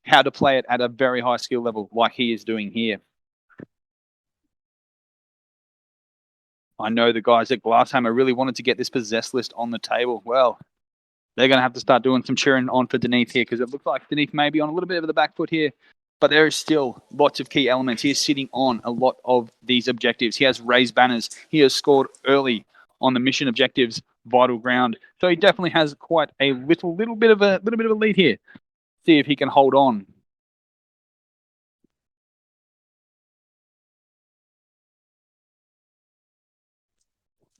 how to play it at a very high skill level, like he is doing here. I know the guys at Glasshammer really wanted to get this possessed list on the table. Well, they're going to have to start doing some cheering on for Dineeth here, because it looks like Dineeth may be on a little bit of the back foot here. But there is still lots of key elements. He is sitting on a lot of these objectives. He has raised banners. He has scored early on the mission objectives, vital ground. So he definitely has quite a little bit of a lead here. See if he can hold on.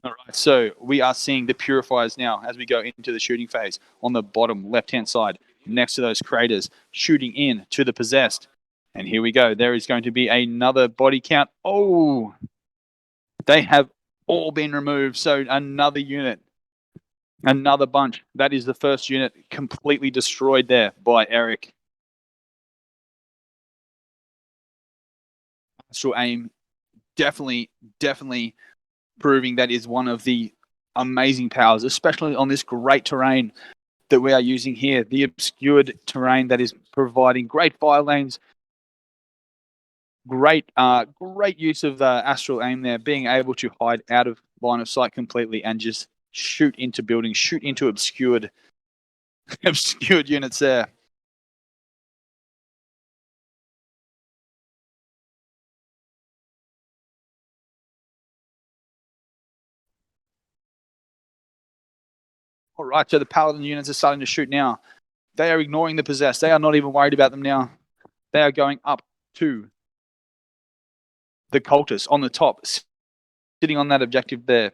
All right, so we are seeing the purifiers now as we go into the shooting phase on the bottom left-hand side next to those craters, shooting in to the possessed. And here we go. There is going to be another body count. Oh, they have all been removed. So another unit, another bunch. That is the first unit completely destroyed there by Erik. Astral Aim definitely proving that is one of the amazing powers, especially on this great terrain that we are using here. The obscured terrain that is providing great fire lanes, great use of the astral aim there, being able to hide out of line of sight completely and just shoot into buildings, shoot into obscured units there. All right, so the paladin units are starting to shoot now. They are ignoring the possessed. They are not even worried about them now. They are going up to the cultists on the top, sitting on that objective there.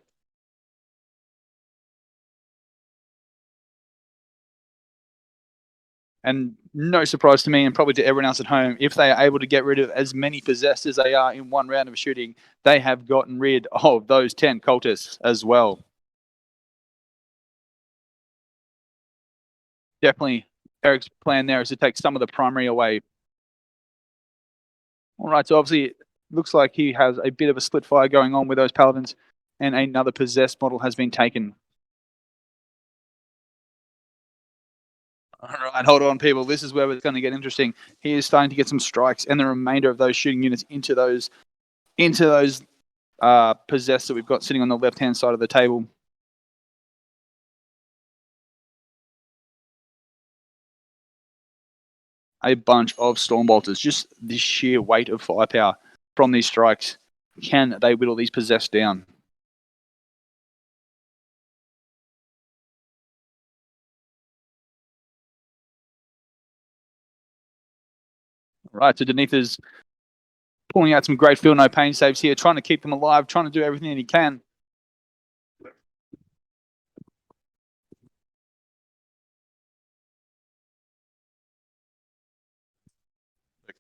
And no surprise to me, and probably to everyone else at home, if they are able to get rid of as many possessed as they are in one round of shooting, they have gotten rid of those 10 cultists as well. Definitely, Erik's plan there is to take some of the primary away. All right, so obviously it looks like he has a bit of a split fire going on with those paladins, and another possessed model has been taken. All right, hold on, people. This is where it's going to get interesting. He is starting to get some strikes, and the remainder of those shooting units into those possessed that we've got sitting on the left-hand side of the table. A bunch of Stormbolters. Just the sheer weight of firepower from these strikes. Can they whittle these possessed down? Right, so Dineeth is pulling out some great feel no pain saves here, trying to keep them alive, trying to do everything that he can.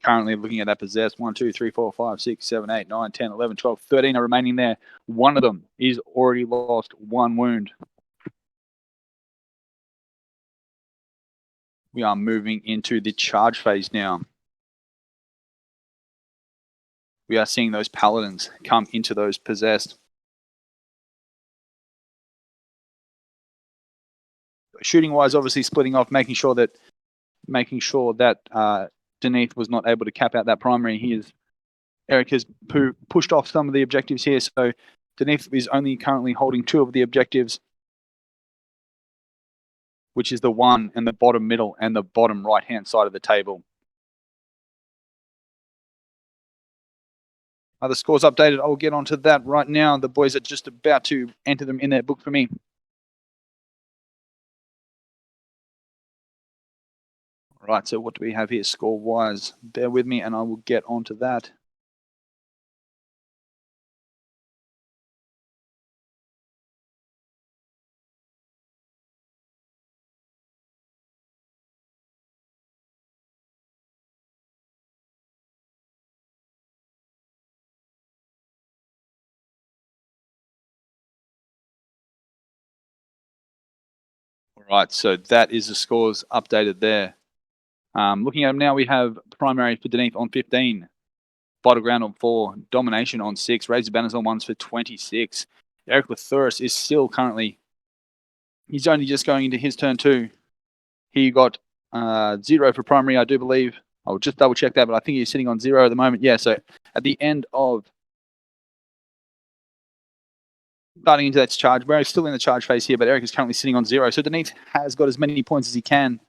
Currently looking at that possessed. 1, 2, 3, 4, 5, 6, 7, 8, 9, 10, 11, 12, 13 are remaining there. One of them is already lost 1 wound. We are moving into the charge phase now. We are seeing those paladins come into those possessed. Shooting wise, obviously splitting off, making sure that Dineeth was not able to cap out that primary. Erik has pushed off some of the objectives here, so Dineeth is only currently holding 2 of the objectives, which is the one in the bottom middle and the bottom right-hand side of the table. Are the scores updated? I'll get onto that right now. The boys are just about to enter them in their book for me. Right, so what do we have here score-wise? Bear with me and I will get onto that. All right, so that is the scores updated there. Looking at them now, we have primary for Dineeth on 15, Battleground on 4, Domination on 6, Razor Banners on 1s for 26. Erik Lathuris is still currently, he's only just going into his turn 2. He got 0 for primary, I do believe. I'll just double check that, but I think he's sitting on 0 at the moment. Yeah, so at the end of starting into that charge, we're still in the charge phase here, but Erik is currently sitting on 0. So Dineeth has got as many points as he can,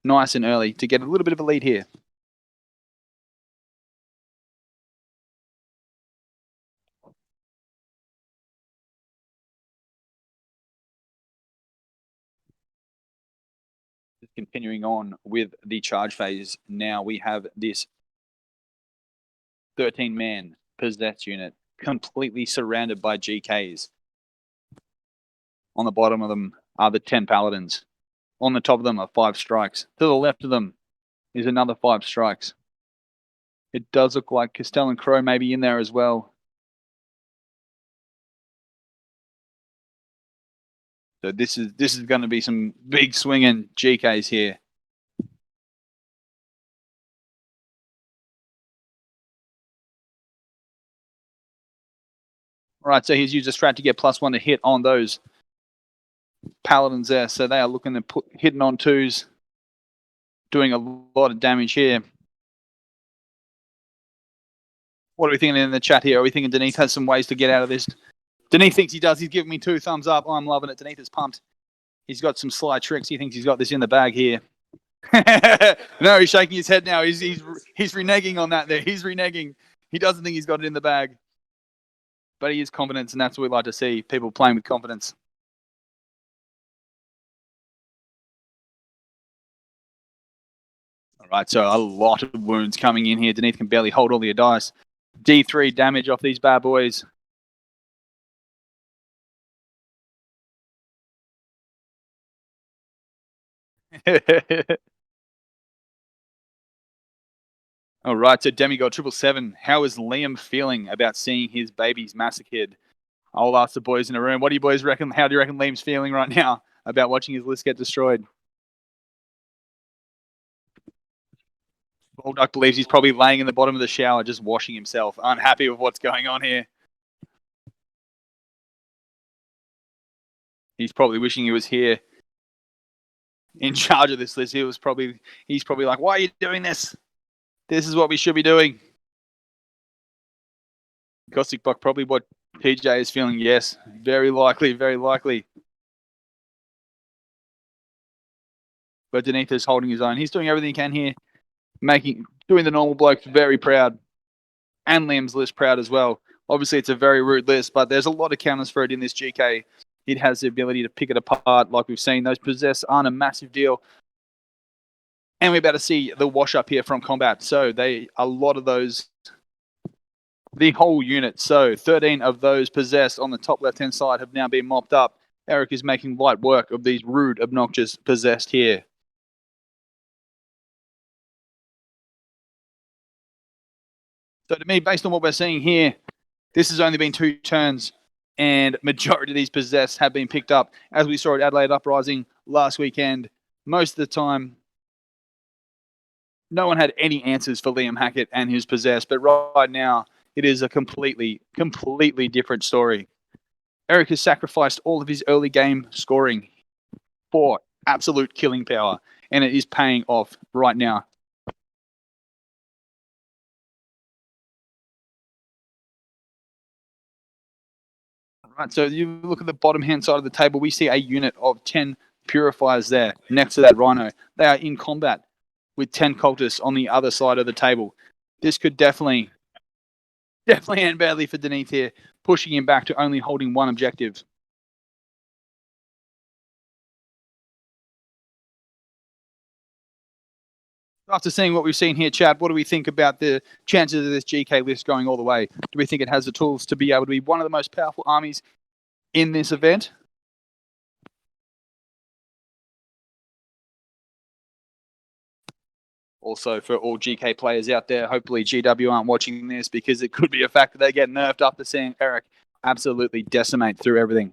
nice and early, to get a little bit of a lead here. Continuing on with the charge phase, now we have this 13-man possessed unit completely surrounded by GKs. On the bottom of them are the 10 paladins. On the top of them are 5 strikes. To the left of them is another 5 strikes. It does look like Castell and Crow may be in there as well. So this is going to be some big swinging GKs here. All right, so he's used a strat to get +1 to hit on those paladins there. So they are looking to put hitting on 2s, doing a lot of damage here. What are we thinking in the chat here? Are we thinking Dineeth has some ways to get out of this? Dineeth thinks he does. He's giving me 2 thumbs up. I'm loving it. Dineeth is pumped. He's got some sly tricks. He thinks he's got this in the bag here. No, he's shaking his head now. He's reneging on that there. He's reneging. He doesn't think he's got it in the bag. But he is confident, and that's what we like to see, people playing with confidence. All right, so a lot of wounds coming in here. Dineeth can barely hold all your dice. D3 damage off these bad boys. All right, so Demigod 777. How is Liam feeling about seeing his babies massacred? I'll ask the boys in the room. What do you boys reckon? How do you reckon Liam's feeling right now about watching his list get destroyed? Balduck believes he's probably laying in the bottom of the shower just washing himself, unhappy with what's going on here. He's probably wishing he was here in charge of this list. He's probably like, why are you doing this? This is what we should be doing. Gothic Buck, probably what PJ is feeling. Yes, very likely, very likely. But Dineeth is holding his own. He's doing everything he can here, doing the normal blokes very proud, and Liam's list proud as well. Obviously, it's a very rude list, but there's a lot of counters for it in this GK. It has the ability to pick it apart, like we've seen. Those possess aren't a massive deal. And we're about to see the wash up here from combat. So a lot of those, the whole unit. So 13 of those possessed on the top left-hand side have now been mopped up. Erik is making light work of these rude, obnoxious possessed here. So to me, based on what we're seeing here, this has only been 2 turns, and majority of these possessed have been picked up. As we saw at Adelaide Uprising last weekend, most of the time, no one had any answers for Liam Hackett and his possessed, but right now, it is a completely different story. Erik has sacrificed all of his early game scoring for absolute killing power, and it is paying off right now. Right, so you look at the bottom hand side of the table, we see a unit of 10 purifiers there next to that rhino. They are in combat with 10 cultists on the other side of the table. This could definitely end badly for Dineeth here, pushing him back to only holding 1 objective. After seeing what we've seen here, Chad, what do we think about the chances of this GK list going all the way? Do we think it has the tools to be able to be one of the most powerful armies in this event? Also, for all GK players out there, hopefully GW aren't watching this because it could be a fact that they get nerfed after seeing Erik absolutely decimate through everything.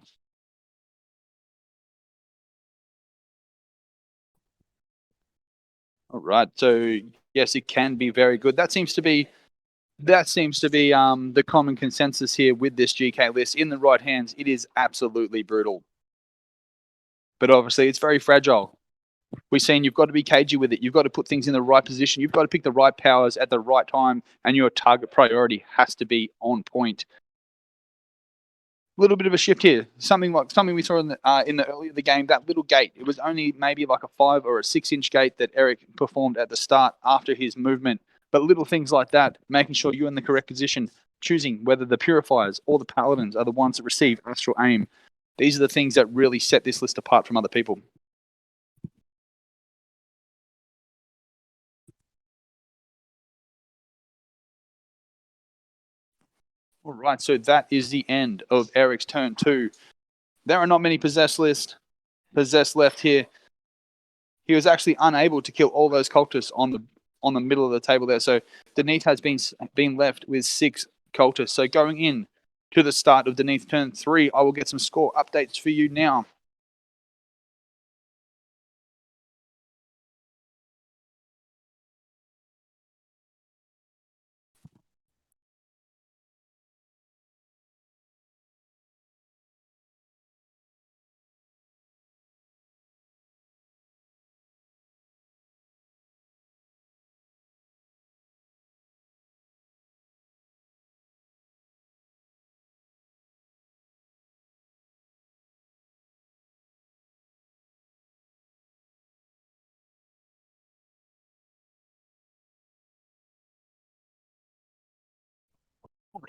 All right, so yes, it can be very good. That seems to be the common consensus here with this GK list. In the right hands, it is absolutely brutal. But obviously, it's very fragile. We've seen you've got to be cagey with it. You've got to put things in the right position. You've got to pick the right powers at the right time, and your target priority has to be on point. A little bit of a shift here. Something we saw in the early of the game. That little gate. It was only maybe like a 5 or a 6-inch gate that Erik performed at the start after his movement. But little things like that, making sure you're in the correct position, choosing whether the purifiers or the paladins are the ones that receive astral aim. These are the things that really set this list apart from other people. All right, so that is the end of Erik's turn 2. There are not many possessed left here. He was actually unable to kill all those cultists on the middle of the table there. So Dineeth has been left with 6 cultists. So going in to the start of Dineeth turn 3, I will get some score updates for you now.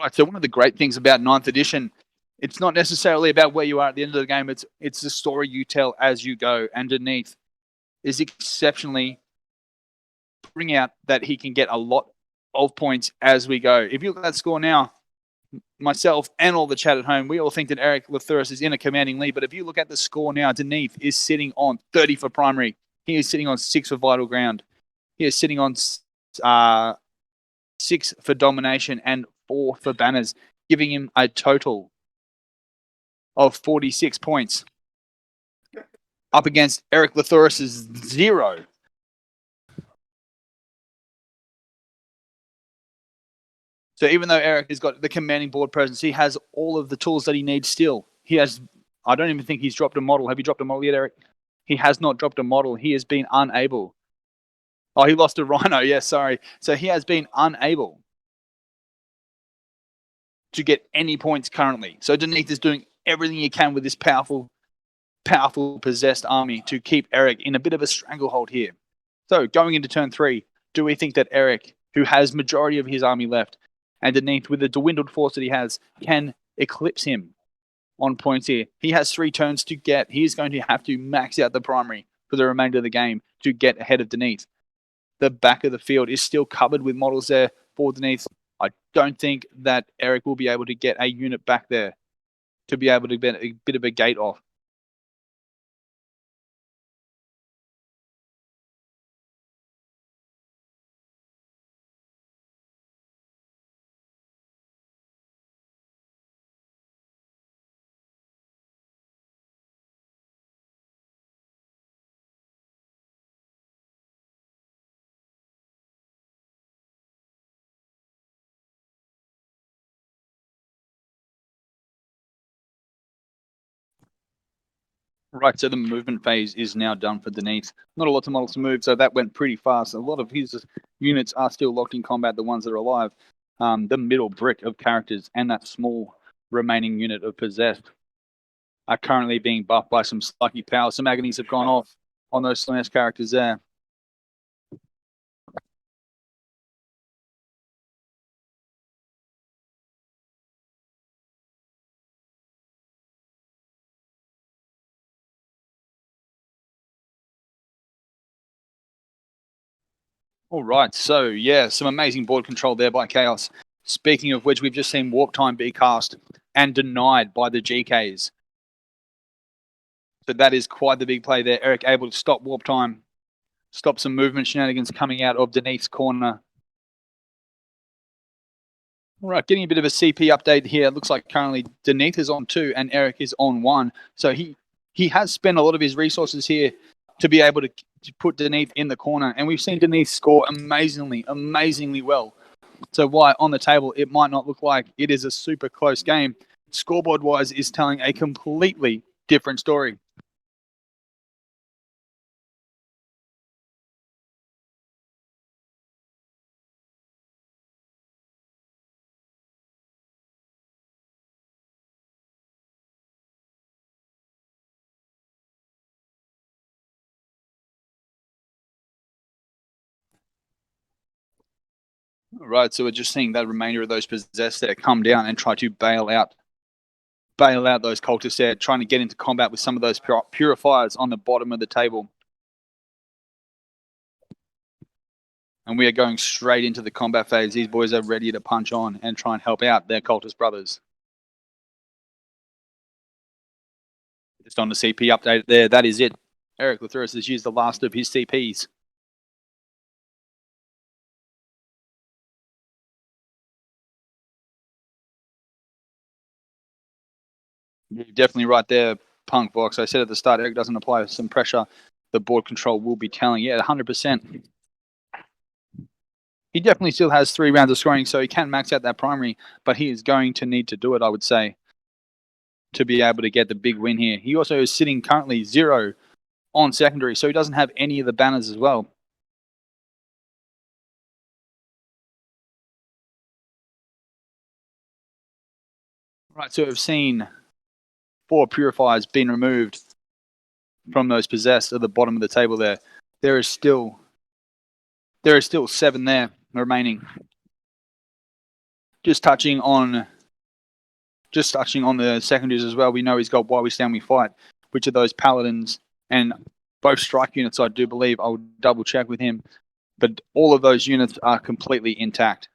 Right. So one of the great things about ninth edition, it's not necessarily about where you are at the end of the game. It's the story you tell as you go. And Dineeth is exceptionally bring out that he can get a lot of points as we go. If you look at that score now, myself and all the chat at home, we all think that Erik Lathuris is in a commanding lead. But if you look at the score now, Dineeth is sitting on 30 for primary. He is sitting on 6 for vital ground. He is sitting on 6 for domination and 4 for banners, giving him a total of 46 points. Up against Erik Lathuris' 0. So even though Erik has got the commanding board presence, he has all of the tools that he needs still. He has, I don't even think he's dropped a model. Have you dropped a model yet, Erik? He has not dropped a model. He has been unable. Oh, he lost a rhino. Yeah, sorry. So he has been unable to get any points currently. So Dineeth is doing everything he can with this powerful possessed army to keep Erik in a bit of a stranglehold here. So going into turn 3, do we think that Erik, who has majority of his army left, and Dineeth with the dwindled force that he has, can eclipse him on points here? He has 3 turns to get. He is going to have to max out the primary for the remainder of the game to get ahead of Dineeth. The back of the field is still covered with models there for Dineeth. I don't think that Erik will be able to get a unit back there to be able to get a bit of a gate off. Right, so the movement phase is now done for Dineeth. Not a lot of models to move, so that went pretty fast. A lot of his units are still locked in combat, the ones that are alive. The middle brick of characters and that small remaining unit of possessed are currently being buffed by some lucky powers. Some agonies have gone off on those slash characters there. All right, so yeah, some amazing board control there by Chaos. Speaking of which, we've just seen Warp Time be cast and denied by the GKs. So that is quite the big play there. Erik able to stop Warp Time, stop some movement shenanigans coming out of Dineeth's corner. All right, getting a bit of a CP update here. Looks like currently Dineeth is on 2 and Erik is on 1. So he has spent a lot of his resources here to be able to put Dineeth in the corner. And we've seen Dineeth score amazingly well. So why on the table it might not look like it is a super close game, scoreboard-wise is telling a completely different story. Right, so we're just seeing that remainder of those possessed there come down and try to bail out those cultists there, trying to get into combat with some of those purifiers on the bottom of the table. And we are going straight into the combat phase. These boys are ready to punch on and try and help out their cultist brothers. Just on the CP update there, that is it. Erik Lathuris has used the last of his CPs. You're definitely right there, Punk Box. I said at the start, Erik doesn't apply some pressure. The board control will be telling. Yeah, 100%. He definitely still has 3 rounds of scoring, so he can max out that primary, but he is going to need to do it, I would say, to be able to get the big win here. He also is sitting currently 0 on secondary, so he doesn't have any of the banners as well. Right, so we've seen 4 purifiers being removed from those possessed at the bottom of the table there. There is still 7 there remaining. Just touching on the secondaries as well, we know he's got Why We Stand We Fight, which are those paladins and both strike units, I do believe. I'll double check with him. But all of those units are completely intact.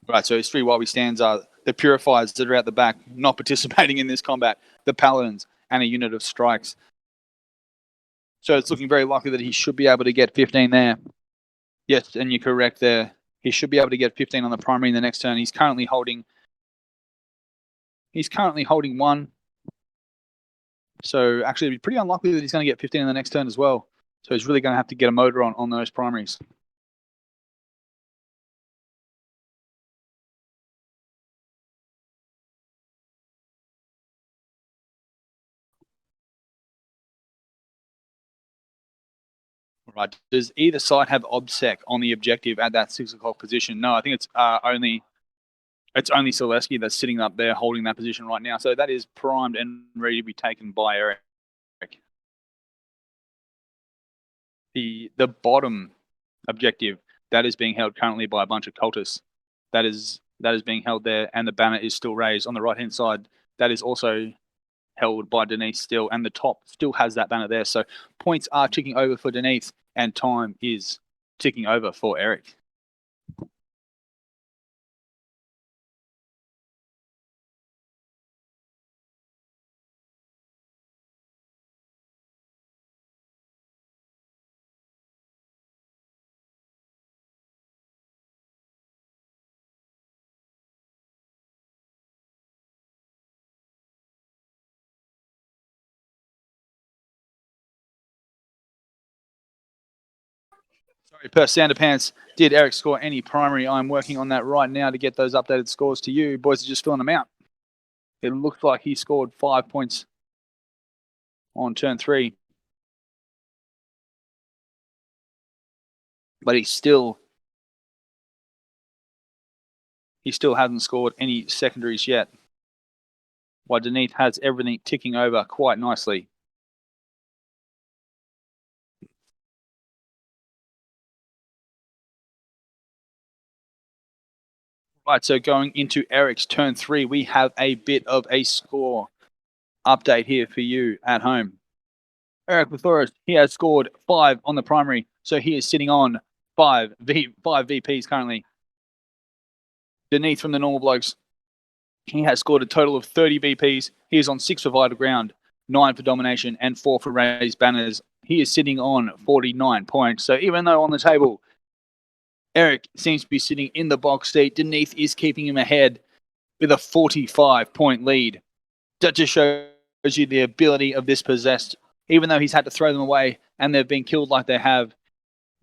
Right, so his three Why We Stands are the Purifiers that are out the back, not participating in this combat, the Paladins, and a unit of strikes. So it's looking very likely that he should be able to get 15 there. Yes, and you're correct there. He should be able to get 15 on the primary in the next turn. He's currently holding one. So actually, it'd be pretty unlikely that he's going to get 15 in the next turn as well. So he's really going to have to get a motor on those primaries. Right. Does either side have OBSEC on the objective at that 6 o'clock position? No, I think it's only Selesky that's sitting up there holding that position right now. So that is primed and ready to be taken by Erik. The bottom objective, that is being held currently by a bunch of cultists. That is being held there, and the banner is still raised on the right-hand side. That is also held by Dineeth still, and the top still has that banner there. So points are ticking over for Dineeth, and time is ticking over for Erik. Sorry, per Sanderpants, did Erik score any primary? I'm working on that right now to get those updated scores to you. Boys are just filling them out. It looks like he scored 5 points on turn 3. But he still hasn't scored any secondaries yet. While Dineeth has everything ticking over quite nicely. Right, so going into Erik's turn 3, we have a bit of a score update here for you at home. Erik Lithoris, he has scored 5 on the primary, so he is sitting on 5 VPs currently. Dineeth from the normal blokes, he has scored a total of 30 VPs. He is on 6 for vital ground, 9 for domination, and 4 for raised banners. He is sitting on 49 points. So even though on the table, Erik seems to be sitting in the box seat, Dineeth is keeping him ahead with a 45-point lead. That just shows you the ability of this possessed. Even though he's had to throw them away and they've been killed like they have,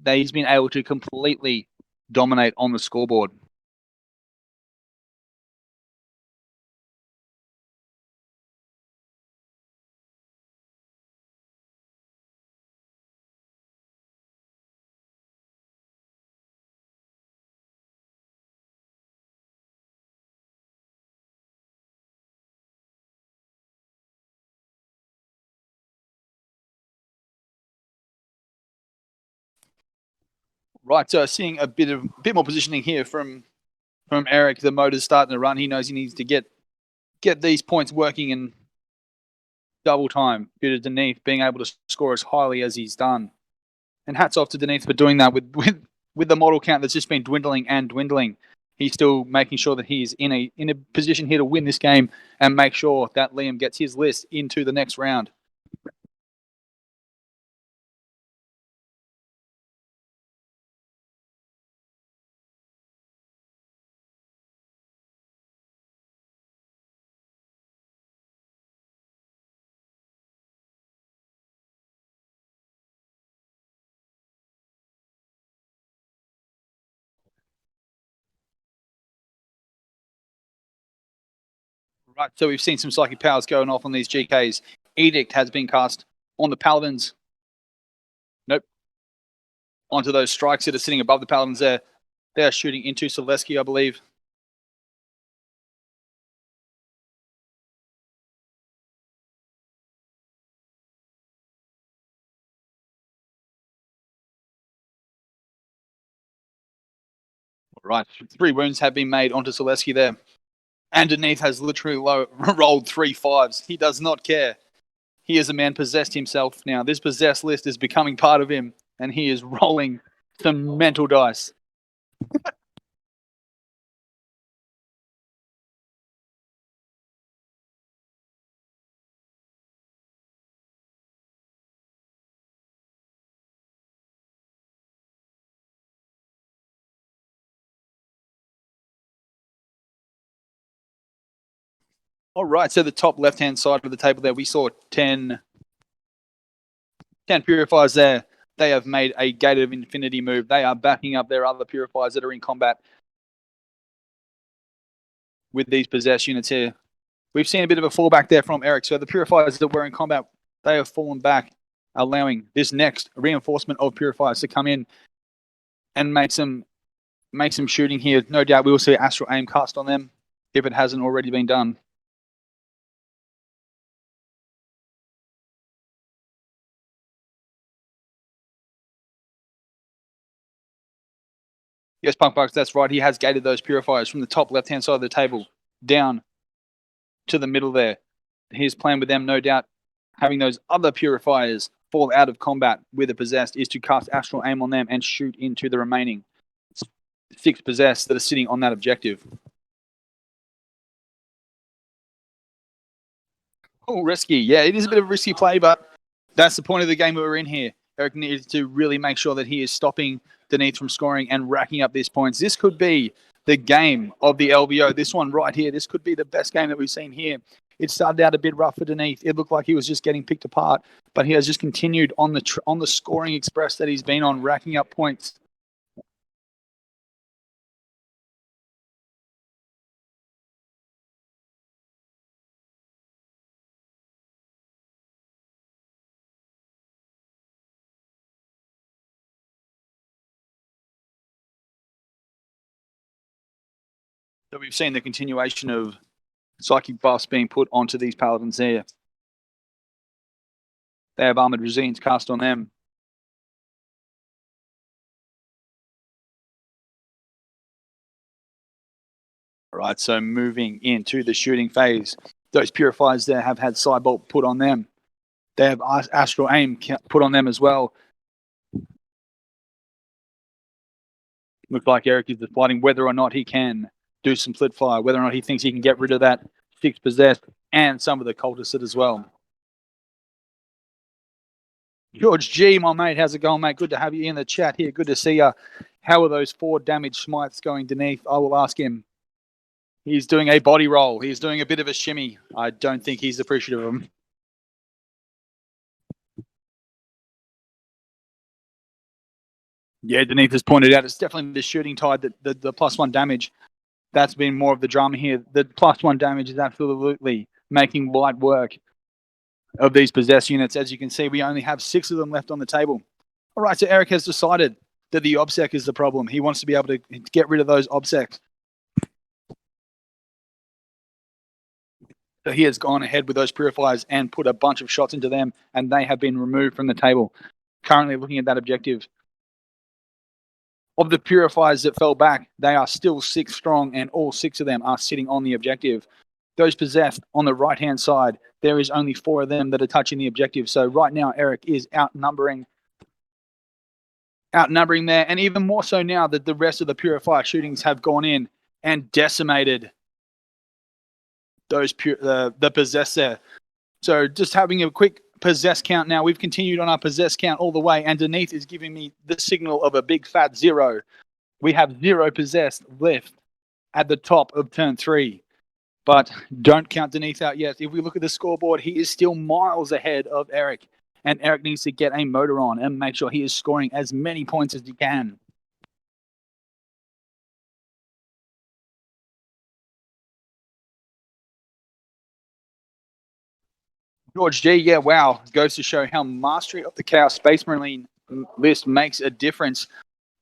he's been able to completely dominate on the scoreboard. Right, so seeing a bit more positioning here from Erik. The motor's starting to run. He knows he needs to get these points working in double time due to Dineeth being able to score as highly as he's done. And hats off to Dineeth for doing that with the model count that's just been dwindling and dwindling. He's still making sure that he's in a position here to win this game and make sure that Liam gets his list into the next round. Right, so we've seen some psychic powers going off on these GKs. Edict has been cast on the Paladins. Nope. Onto those strikes that are sitting above the Paladins there. They are shooting into Selesky, I believe. Right, 3 wounds have been made onto Selesky there. And Dineeth has literally rolled 3 5s. He does not care. He is a man possessed himself now. This possessed list is becoming part of him, and he is rolling some mental dice. All right, so the top left-hand side of the table there, we saw 10 purifiers there. They have made a Gate of Infinity move. They are backing up their other purifiers that are in combat with these possessed units here. We've seen a bit of a fallback there from Erik. So the purifiers that were in combat, they have fallen back, allowing this next reinforcement of purifiers to come in and make some shooting here. No doubt we will see Astral Aim cast on them if it hasn't already been done. Yes, Punk Bucks, that's right. He has gated those purifiers from the top left-hand side of the table down to the middle there. His plan with them, no doubt, having those other purifiers fall out of combat with the possessed, is to cast Astral Aim on them and shoot into the remaining 6 possessed that are sitting on that objective. Oh, risky. Yeah, it is a bit of a risky play, but that's the point of the game that we're in here. Erik needs to really make sure that he is stopping Dineeth from scoring and racking up these points. This could be the game of the LVO. This one right here, this could be the best game that we've seen here. It started out a bit rough for Dineeth. It looked like he was just getting picked apart, but he has just continued on the scoring express that he's been on, racking up points. So we've seen the continuation of psychic buffs being put onto these paladins there. They have armored resines cast on them. All right, so moving into the shooting phase, those purifiers there have had Cybolt put on them. They have Astral Aim put on them as well. Looks like Erik is deciding whether or not he can do some flit fire, whether or not he thinks he can get rid of that 6 possessed and some of the cultists as well. George G, my mate, how's it going, mate? Good to have you in the chat here. Good to see you. How are those 4 damage smites going, Dineeth? I will ask him. He's doing a body roll. He's doing a bit of a shimmy. I don't think he's appreciative of him. Yeah, Dineeth has pointed out it's definitely the shooting tide, that the +1 damage. That's been more of the drama here. The +1 damage is absolutely making light work of these possessed units. As you can see, we only have 6 of them left on the table. All right, so Erik has decided that the OBSEC is the problem. He wants to be able to get rid of those OBSECs. So he has gone ahead with those purifiers and put a bunch of shots into them, and they have been removed from the table. Currently looking at that objective. Of the purifiers that fell back, they are still 6 strong, and all 6 of them are sitting on the objective. Those possessed on the right-hand side, there is only 4 of them that are touching the objective. So right now, Erik is outnumbering there, and even more so now that the rest of the purifier shootings have gone in and decimated those the possessed there. So just having a quick possessed count now. We've continued on our possessed count all the way, and Dineeth is giving me the signal of a big fat 0. We have 0 possessed left at the top of turn 3. But don't count Dineeth out yet. If we look at the scoreboard, he is still miles ahead of Erik. And Erik needs to get a motor on and make sure he is scoring as many points as he can. George G, yeah, wow. Goes to show how mastery of the Chaos Space Marine list makes a difference.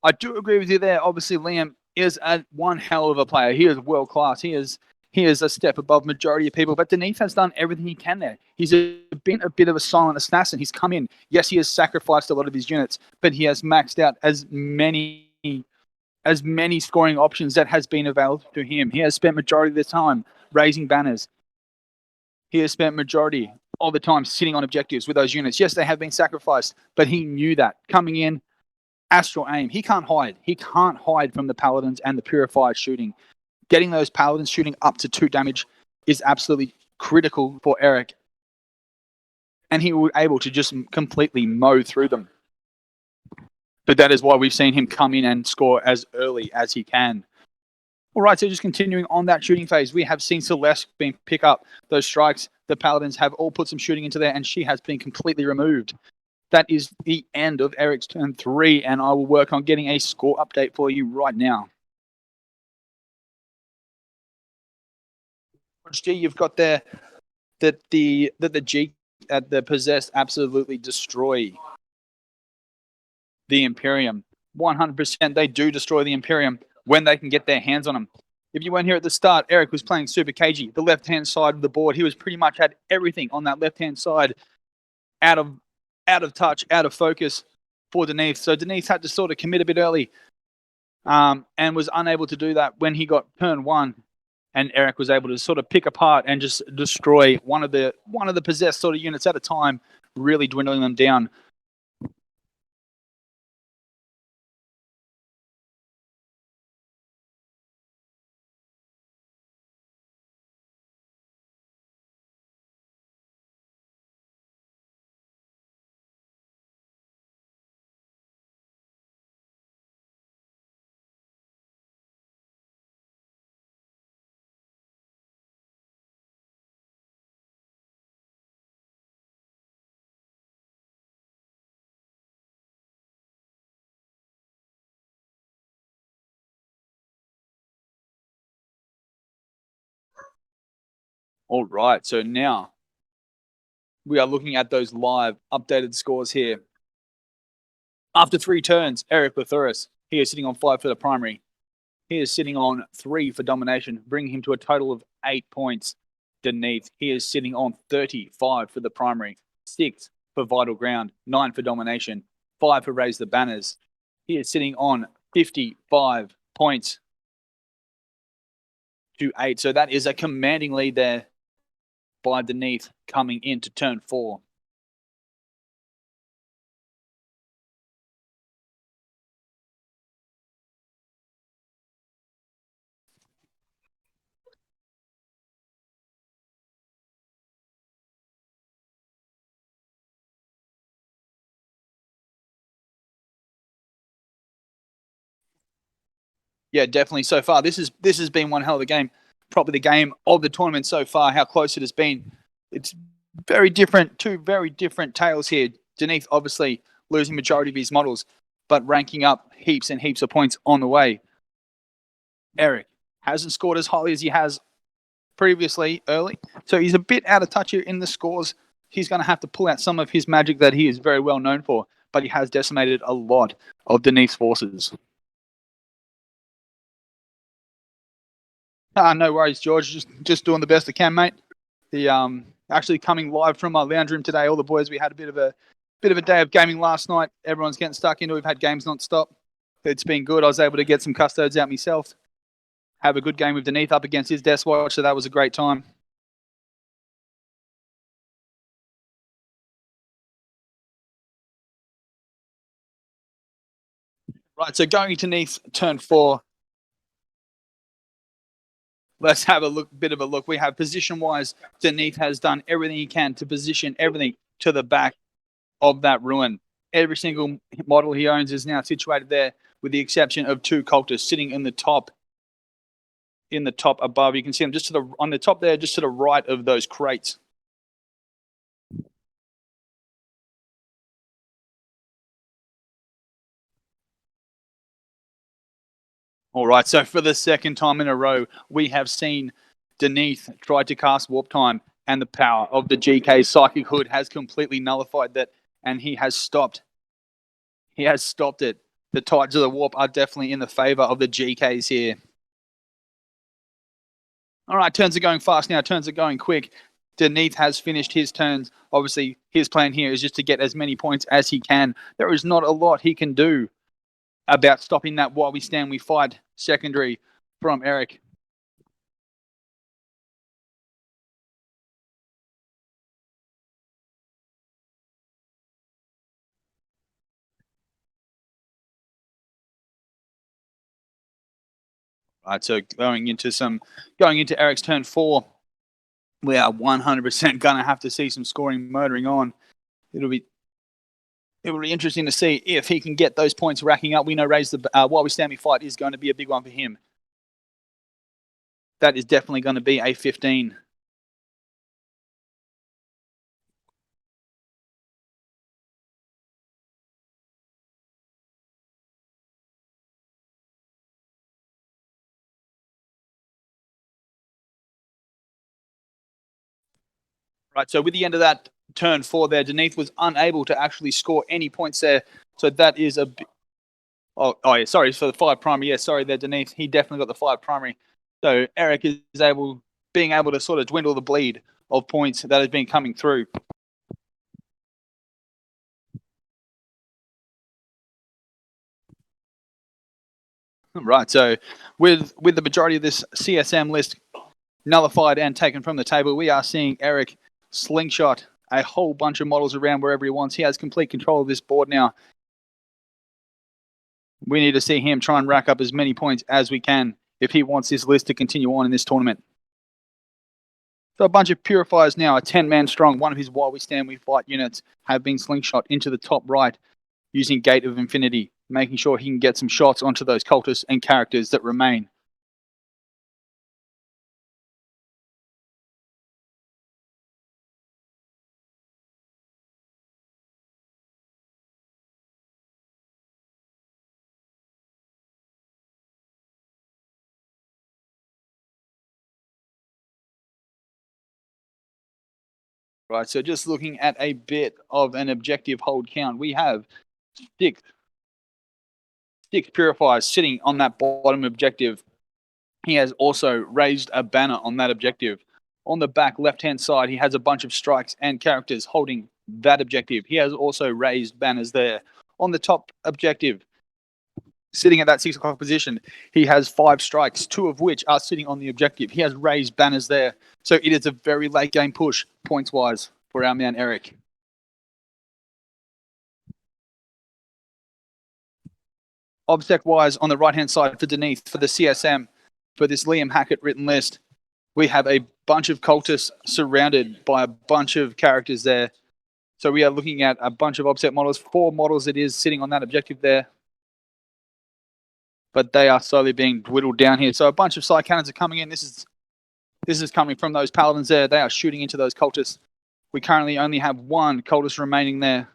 I do agree with you there. Obviously, Liam is one hell of a player. He is world class. He is a step above majority of people. But Dineeth has done everything he can there. He's been a bit of a silent assassin. He's come in. Yes, he has sacrificed a lot of his units, but he has maxed out as many as many scoring options that has been available to him. He has spent majority of the time raising banners. He has spent majority of the time sitting on objectives with those units. Yes, they have been sacrificed, but he knew that. Coming in, astral aim. He can't hide. He can't hide from the Paladins and the Purified shooting. Getting those Paladins shooting up to 2 damage is absolutely critical for Erik. And he was able to just completely mow through them. But that is why we've seen him come in and score as early as he can. All right, so just continuing on that shooting phase, we have seen Celeste pick up those strikes. The Paladins have all put some shooting into there, and she has been completely removed. That is the end of Erik's turn 3, and I will work on getting a score update for you right now. G, you've got there that the G at the possessed absolutely destroy the Imperium. 100% they do destroy the Imperium when they can get their hands on them. If you weren't here at the start, Erik was playing super cagey. The left-hand side of the board, he was pretty much had everything on that left-hand side out of touch, out of focus for Dineeth. So Dineeth had to sort of commit a bit early and was unable to do that when he got turn 1. And Erik was able to sort of pick apart and just destroy one of the possessed sort of units at a time, really dwindling them down. All right, so now we are looking at those live updated scores here. After 3 turns, Erik Lathuris, he is sitting on 5 for the primary. He is sitting on 3 for domination, bringing him to a total of 8 points. Dineeth, he is sitting on 35 for the primary, 6 for vital ground, 9 for domination, 5 for raise the banners. He is sitting on 55 points to 8. So that is a commanding lead there by Dineeth coming into turn 4. Yeah, definitely. So far, this has been one hell of a game. Probably the game of the tournament so far. How close it has been. It's very different. 2 very different tales here. Dineeth obviously losing majority of his models, but ranking up heaps and heaps of points on the way. Erik hasn't scored as highly as he has previously early, so he's a bit out of touch here in the scores. He's going to have to pull out some of his magic that he is very well known for, but he has decimated a lot of Dineeth's forces. No worries, George. Just doing the best I can, mate. The actually coming live from my lounge room today. All the boys, we had a bit of a day of gaming last night. Everyone's getting stuck into. We've had games non stop. It's been good. I was able to get some custodes out myself. Have a good game with Dineeth up against his Death Watch, so that was a great time. Right, so going to Dineeth turn 4. Let's have a bit of a look. We have position-wise, Dineeth has done everything he can to position everything to the back of that ruin. Every single model he owns is now situated there, with the exception of 2 cultists sitting in the top above. You can see them just on the top there, just to the right of those crates. All right, so for the second time in a row, we have seen Dineeth try to cast Warp Time, and the power of the GK Psychic Hood has completely nullified that, and he has stopped. He has stopped it. The Tides of the Warp are definitely in the favor of the GKs here. All right, turns are going fast now. Turns are going quick. Dineeth has finished his turns. Obviously, his plan here is just to get as many points as he can. There is not a lot he can do about stopping that while we stand, we fight secondary from Erik. Right, so going into Erik's turn 4, we are 100% gonna have to see some scoring motoring on. It'll be interesting to see if he can get those points racking up. We know raise the while we stand, we fight is going to be a big one for him. That is definitely going to be a 15. Right, so with the end of that turn 4 there, Dineeth was unable to actually score any points there. So that is a... Oh yeah, sorry, for the 5 primary. Yeah, sorry there, Dineeth. He definitely got the 5 primary. So Erik is being able to sort of dwindle the bleed of points that has been coming through. Right, so with the majority of this CSM list nullified and taken from the table, we are seeing Erik slingshot a whole bunch of models around wherever he wants. He has complete control of this board now. We need to see him try and rack up as many points as we can if he wants this list to continue on in this tournament. So a bunch of purifiers now, a 10-man strong. One of his while we stand, we fight units have been slingshot into the top right using Gate of Infinity, making sure he can get some shots onto those cultists and characters that remain. Right, so just looking at a bit of an objective hold count, we have six purifiers sitting on that bottom objective. He has also raised a banner on that objective. On the back left-hand side, he has a bunch of strikes and characters holding that objective. He has also raised banners there. On the top objective, sitting at that 6 o'clock position, he has 5 strikes, 2 of which are sitting on the objective. He has raised banners there. So it is a very late game push, points-wise, for our man Erik. Obsec-wise, on the right-hand side for Dineeth, for the CSM, for this Liam Hackett written list, we have a bunch of cultists surrounded by a bunch of characters there. So we are looking at a bunch of Obsec models, 4 models it is sitting on that objective there. But they are slowly being whittled down here. So a bunch of side cannons are coming in. This is coming from those paladins there. They are shooting into those cultists. We currently only have 1 cultist remaining there.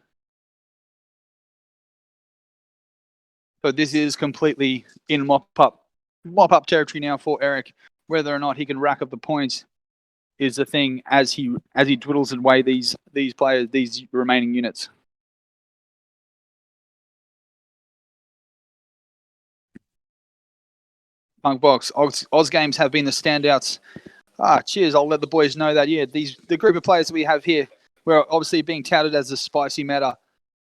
So this is completely in mop-up territory now for Erik. Whether or not he can rack up the points is the thing as he dwindles away these players, these remaining units. Punkbox, Oz Games have been the standouts. Cheers, I'll let the boys know that, yeah, the group of players that we have here, we're obviously being touted as a spicy meta.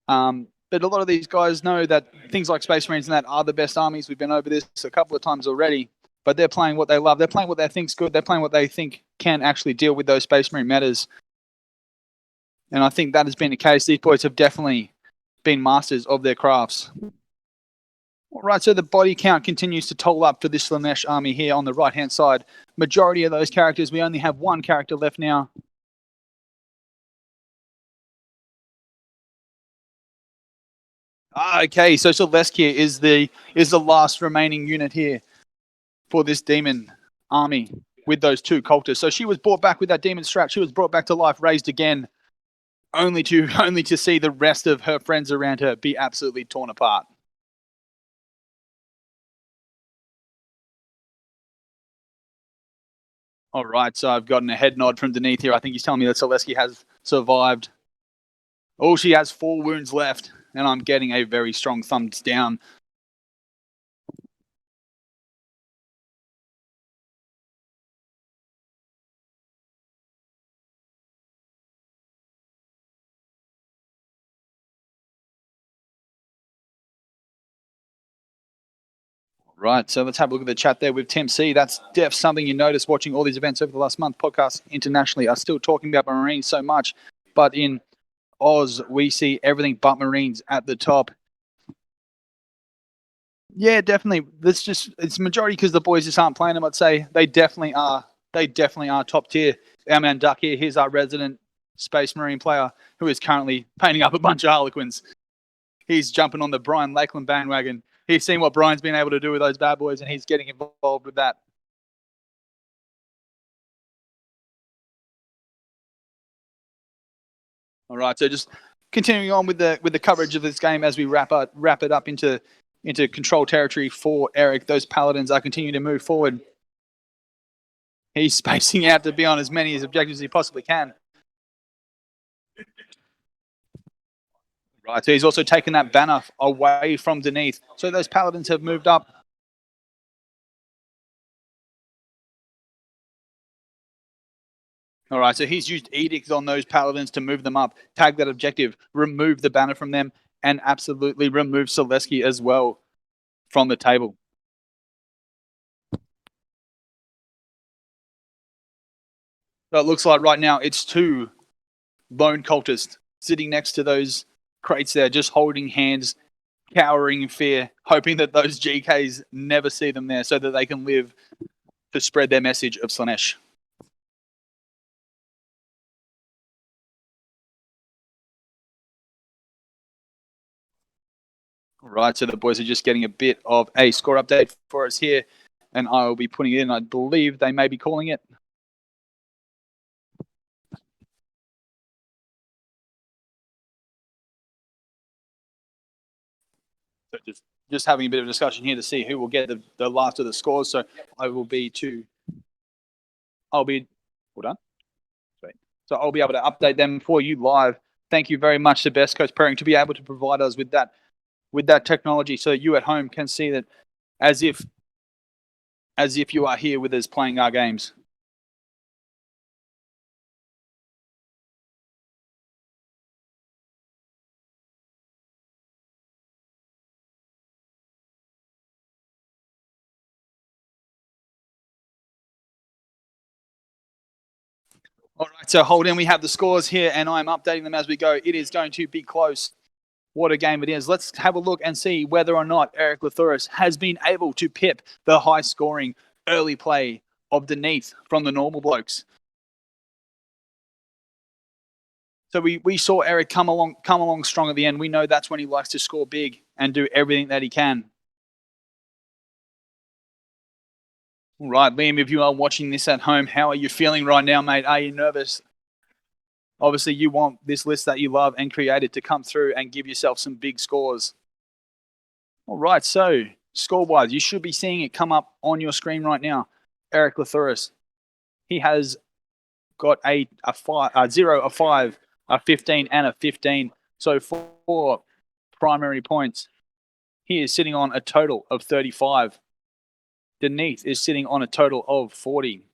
But a lot of these guys know that things like Space Marines and that are the best armies. We've been over this a couple of times already. But they're playing what they love. They're playing what they think's good. They're playing what they think can actually deal with those Space Marine metas. And I think that has been the case. These boys have definitely been masters of their crafts. All right, so the body count continues to toll up for this Slanesh army here on the right-hand side. Majority of those characters, we only have 1 character left now. Okay, so Celestia is the last remaining unit here for this demon army with those 2 cultists. So she was brought back with that demon strat. She was brought back to life, raised again, only to see the rest of her friends around her be absolutely torn apart. All right, so I've gotten a head nod from Dineeth here. I think he's telling me that Celestia has survived. Oh, she has 4 wounds left, and I'm getting a very strong thumbs down. Right, so let's have a look at the chat there with Tim C. That's something you notice watching all these events over the last month. Podcasts internationally are still talking about Marines so much, but in Oz, we see everything but Marines at the top. Yeah, definitely. It's majority because the boys just aren't playing them. I'd say they definitely are. They definitely are top tier. Our man Duck here, here's our resident Space Marine player who is currently painting up a bunch of Harlequins. He's jumping on the Brian Lakeland bandwagon. He's seen what Brian's been able to do with those bad boys, and he's getting involved with that. All right, so just continuing on with the coverage of this game as we wrap it up into control territory for Erik. Those paladins are continuing to move forward. He's spacing out to be on as many as objectives as he possibly can. Right, so he's also taken that banner away from Dineeth. So those paladins have moved up. All right, so he's used edicts on those paladins to move them up, tag that objective, remove the banner from them, and absolutely remove Selesky as well from the table. So it looks like right now it's two lone cultists sitting next to those crates there, just holding hands, cowering in fear, hoping that those GKs never see them there so that they can live to spread their message of Slaanesh. Right, so the boys are just getting a bit of a score update for us here, and I will be putting it in. I believe they may be calling it. So just having a bit of a discussion here to see who will get the last of the scores. So I'll be hold on. Sweet. So I'll be able to update them for you live. Thank you very much to Best Coast Pairing to be able to provide us with that technology, so that you at home can see that as if you are here with us playing our games. All right, so hold in. We have the scores here, and I'm updating them as we go. It is going to be close. What a game it is. Let's have a look and see whether or not Erik Lathuris has been able to pip the high-scoring early play of Dineeth from the normal blokes. So we saw Erik come along strong at the end. We know that's when he likes to score big and do everything that he can. All right, Liam, if you are watching this at home, how are you feeling right now, mate? Are you nervous? Obviously, you want this list that you love and created to come through and give yourself some big scores. All right, so score-wise, you should be seeing it come up on your screen right now. Erik Lathuris, he has got a 0, a 5, a 15, and a 15. So 4 primary points. He is sitting on a total of 35. Dineeth is sitting on a total of 40.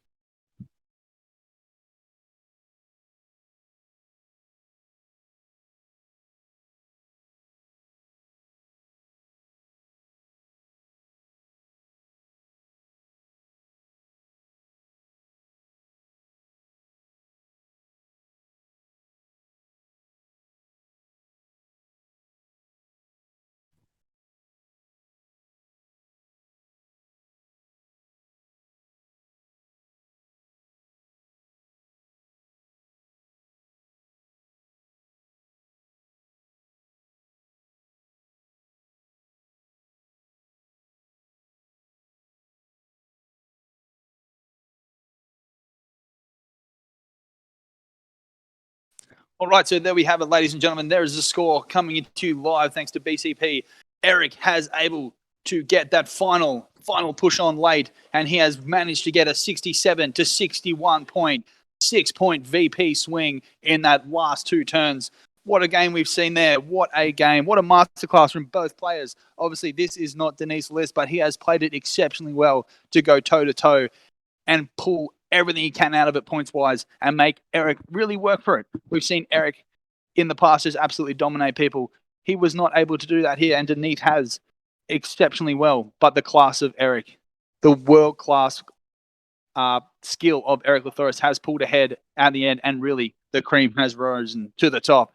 All right, so there we have it, ladies and gentlemen. There is the score coming into you live thanks to BCP. Erik has able to get that final push on late, and he has managed to get a 67 to 61 point, 6-point VP swing in that last 2 turns. What a game we've seen there. What a game. What a masterclass from both players. Obviously, this is not Dineeth's list, but he has played it exceptionally well to go toe-to-toe and pull everything he can out of it points-wise and make Erik really work for it. We've seen Erik in the past just absolutely dominate people. He was not able to do that here, and Dineeth has. exceptionally well. But the class of Erik, the world class skill of Erik Lathoris has pulled ahead at the end, and really the cream has risen to the top.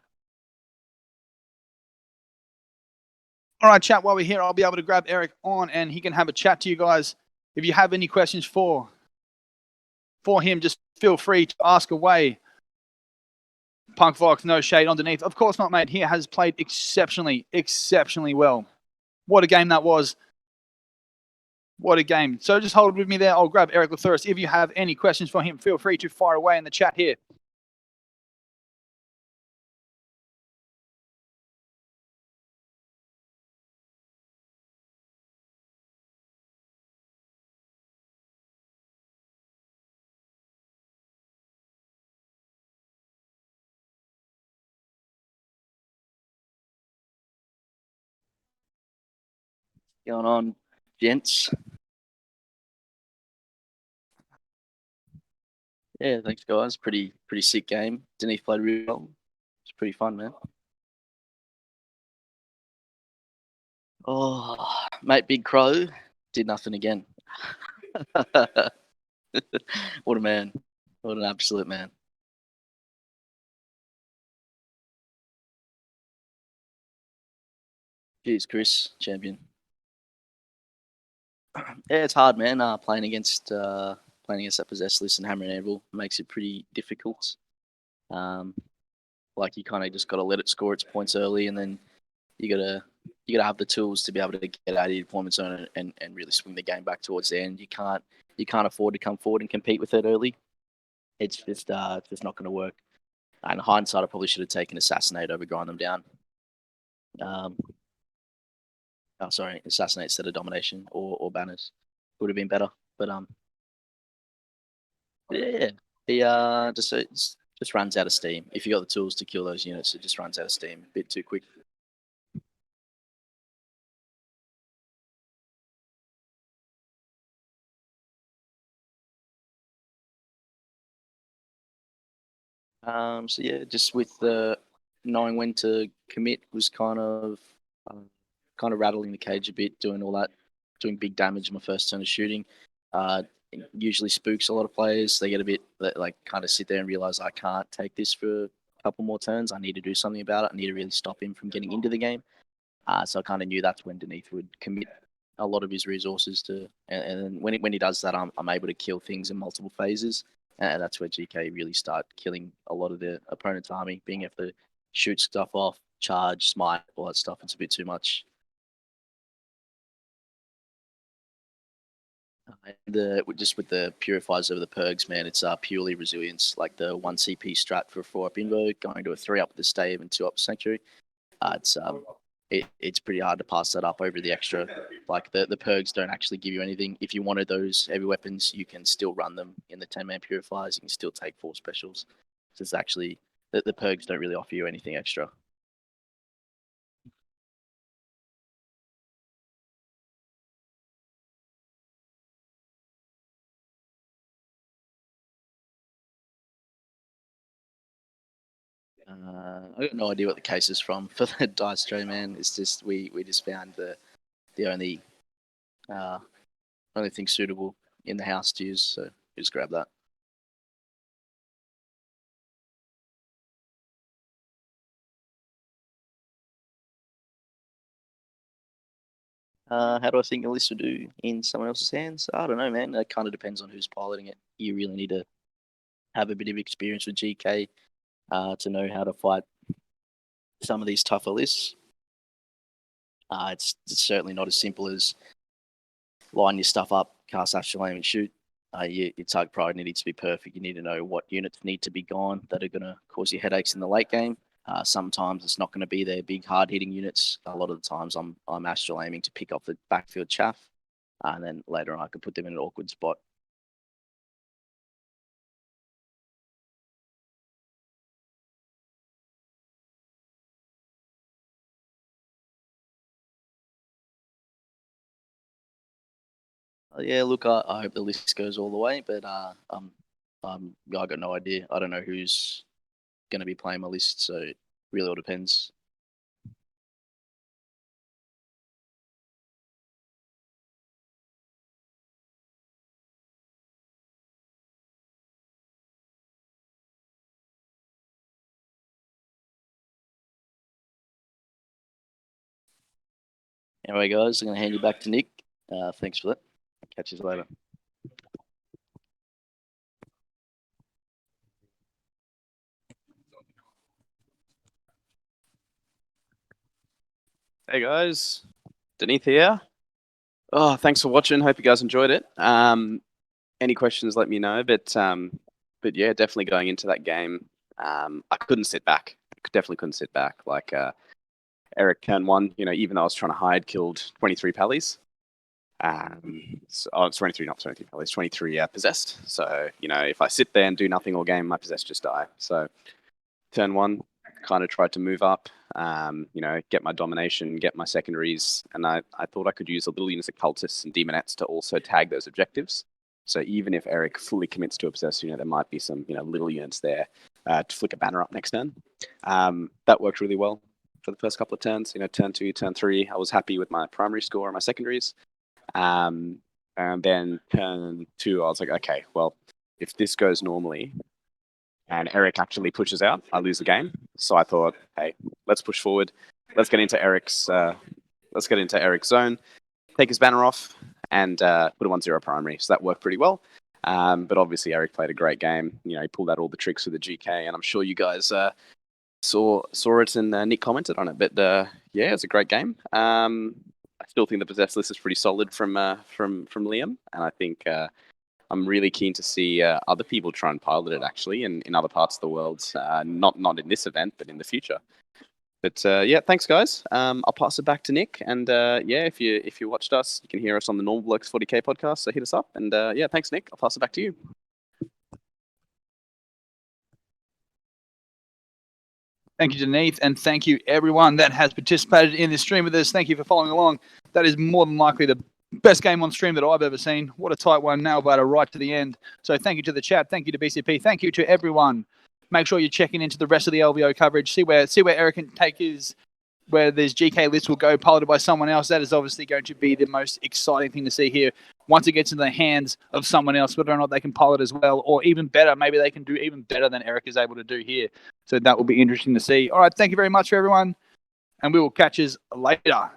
All right, chat, while we're here, I'll be able to grab Erik on and he can have a chat to you guys. If you have any questions for him, just feel free to ask away. Punk Fox, no shade on Dineeth. Of course not, mate. He has played exceptionally well. What a game that was. What a game. So just hold with me there. I'll grab Erik Lathoris. If you have any questions for him, feel free to fire away in the chat here. Going on, gents? Yeah, thanks, guys. Pretty sick game. Dineeth played really well. It's pretty fun, man. Oh, mate, Big Crow did nothing again. What a man. What an absolute man. Jeez, Chris, champion. Yeah, it's hard, man. Playing against that possessed list and hammer and anvil makes it pretty difficult. Like you kind of just got to let it score its points early, and then you gotta have the tools to be able to get out of your deployment zone and really swing the game back towards the end. You can't afford to come forward and compete with it early. It's just not going to work. In hindsight, I probably should have taken assassinate over grind them down. Assassinate instead of domination or banners would have been better. But yeah, he just runs out of steam. If you got the tools to kill those units, it just runs out of steam a bit too quick. So yeah, just with knowing when to commit was kind of rattling the cage a bit, doing all that, doing big damage in my first turn of shooting. Usually spooks a lot of players. They get a bit like kind of sit there and realize I can't take this for a couple more turns. I need to do something about it. I need to really stop him from getting into the game. So I kind of knew that's when Dineeth would commit a lot of his resources to, and when he does that, I'm able to kill things in multiple phases, and that's where GK really start killing a lot of the opponent's army, being able to shoot stuff off, charge, smite, all that stuff. It's a bit too much. Just with the purifiers over the pergs, man, it's purely resilience. Like the 1 CP strat for a 4-up invo, going to a 3-up with the stave and 2-up sanctuary. It's pretty hard to pass that up over the extra. Like the pergs don't actually give you anything. If you wanted those heavy weapons, you can still run them in the 10-man purifiers. You can still take 4 specials. So it's actually the pergs don't really offer you anything extra. I got no idea what the case is from for the dice tray, man. It's just we just found the only thing suitable in the house to use, so we just grab that. How do I think the list would do in someone else's hands? I don't know, man. It kind of depends on who's piloting it. You really need to have a bit of experience with GK to know how to fight some of these tougher lists. It's certainly not as simple as line your stuff up, cast astral aim, and shoot. Your target priority needs to be perfect. You need to know what units need to be gone that are going to cause you headaches in the late game. Sometimes it's not going to be their big hard hitting units. A lot of the times I'm astral aiming to pick off the backfield chaff, and then later on I can put them in an awkward spot. Yeah, look, I hope the list goes all the way, but I got no idea. I don't know who's going to be playing my list, so it really all depends. Anyway, guys, I'm going to hand you back to Nick. Thanks for that. Catch you later. Hey guys, Dineeth here. Oh, thanks for watching. Hope you guys enjoyed it. Any questions, let me know. But yeah, definitely going into that game, I couldn't sit back. Definitely couldn't sit back. Like Erik turn one, even though I was trying to hide, killed 23 pallies. It's 23, not 23 pallies, 23 possessed. So if I sit there and do nothing all game, my possessed just die. So turn one, kind of tried to move up, get my domination, get my secondaries, and I thought I could use a little units of cultists and demonettes to also tag those objectives. So even if Erik fully commits to a possess, there might be some little units there to flick a banner up next turn. That worked really well for the first couple of turns. Turn 2, turn 3, I was happy with my primary score and my secondaries. And then turn 2, I was like, okay, well, if this goes normally, and Erik actually pushes out, I lose the game. So I thought, hey, let's push forward. Let's get into Erik's zone, take his banner off, and put him on 0 primary. So that worked pretty well. But obviously Erik played a great game. He pulled out all the tricks with the GK, and I'm sure you guys saw it and Nick commented on it. But yeah, it's a great game. I still think the possessed list is pretty solid from Liam, and I think I'm really keen to see other people try and pilot it actually in other parts of the world, not in this event, but in the future. But yeah, thanks guys. I'll pass it back to Nick, and yeah, if you watched us, you can hear us on the Normal Blokes 40K podcast. So hit us up, and yeah, thanks Nick. I'll pass it back to you. Thank you, Dineeth, and thank you everyone that has participated in this stream with us. Thank you for following along. That is more than likely the best game on stream that I've ever seen. What a tight one, nail biter right to the end. So thank you to the chat, thank you to BCP, thank you to everyone. Make sure you're checking into the rest of the LVO coverage. See where Erik can take his, where this GK list will go, piloted by someone else. That is obviously going to be the most exciting thing to see here. Once it gets in the hands of someone else, whether or not they can pilot as well, or even better, maybe they can do even better than Erik is able to do here. So that will be interesting to see. All right, thank you very much for everyone, and we will catch you later.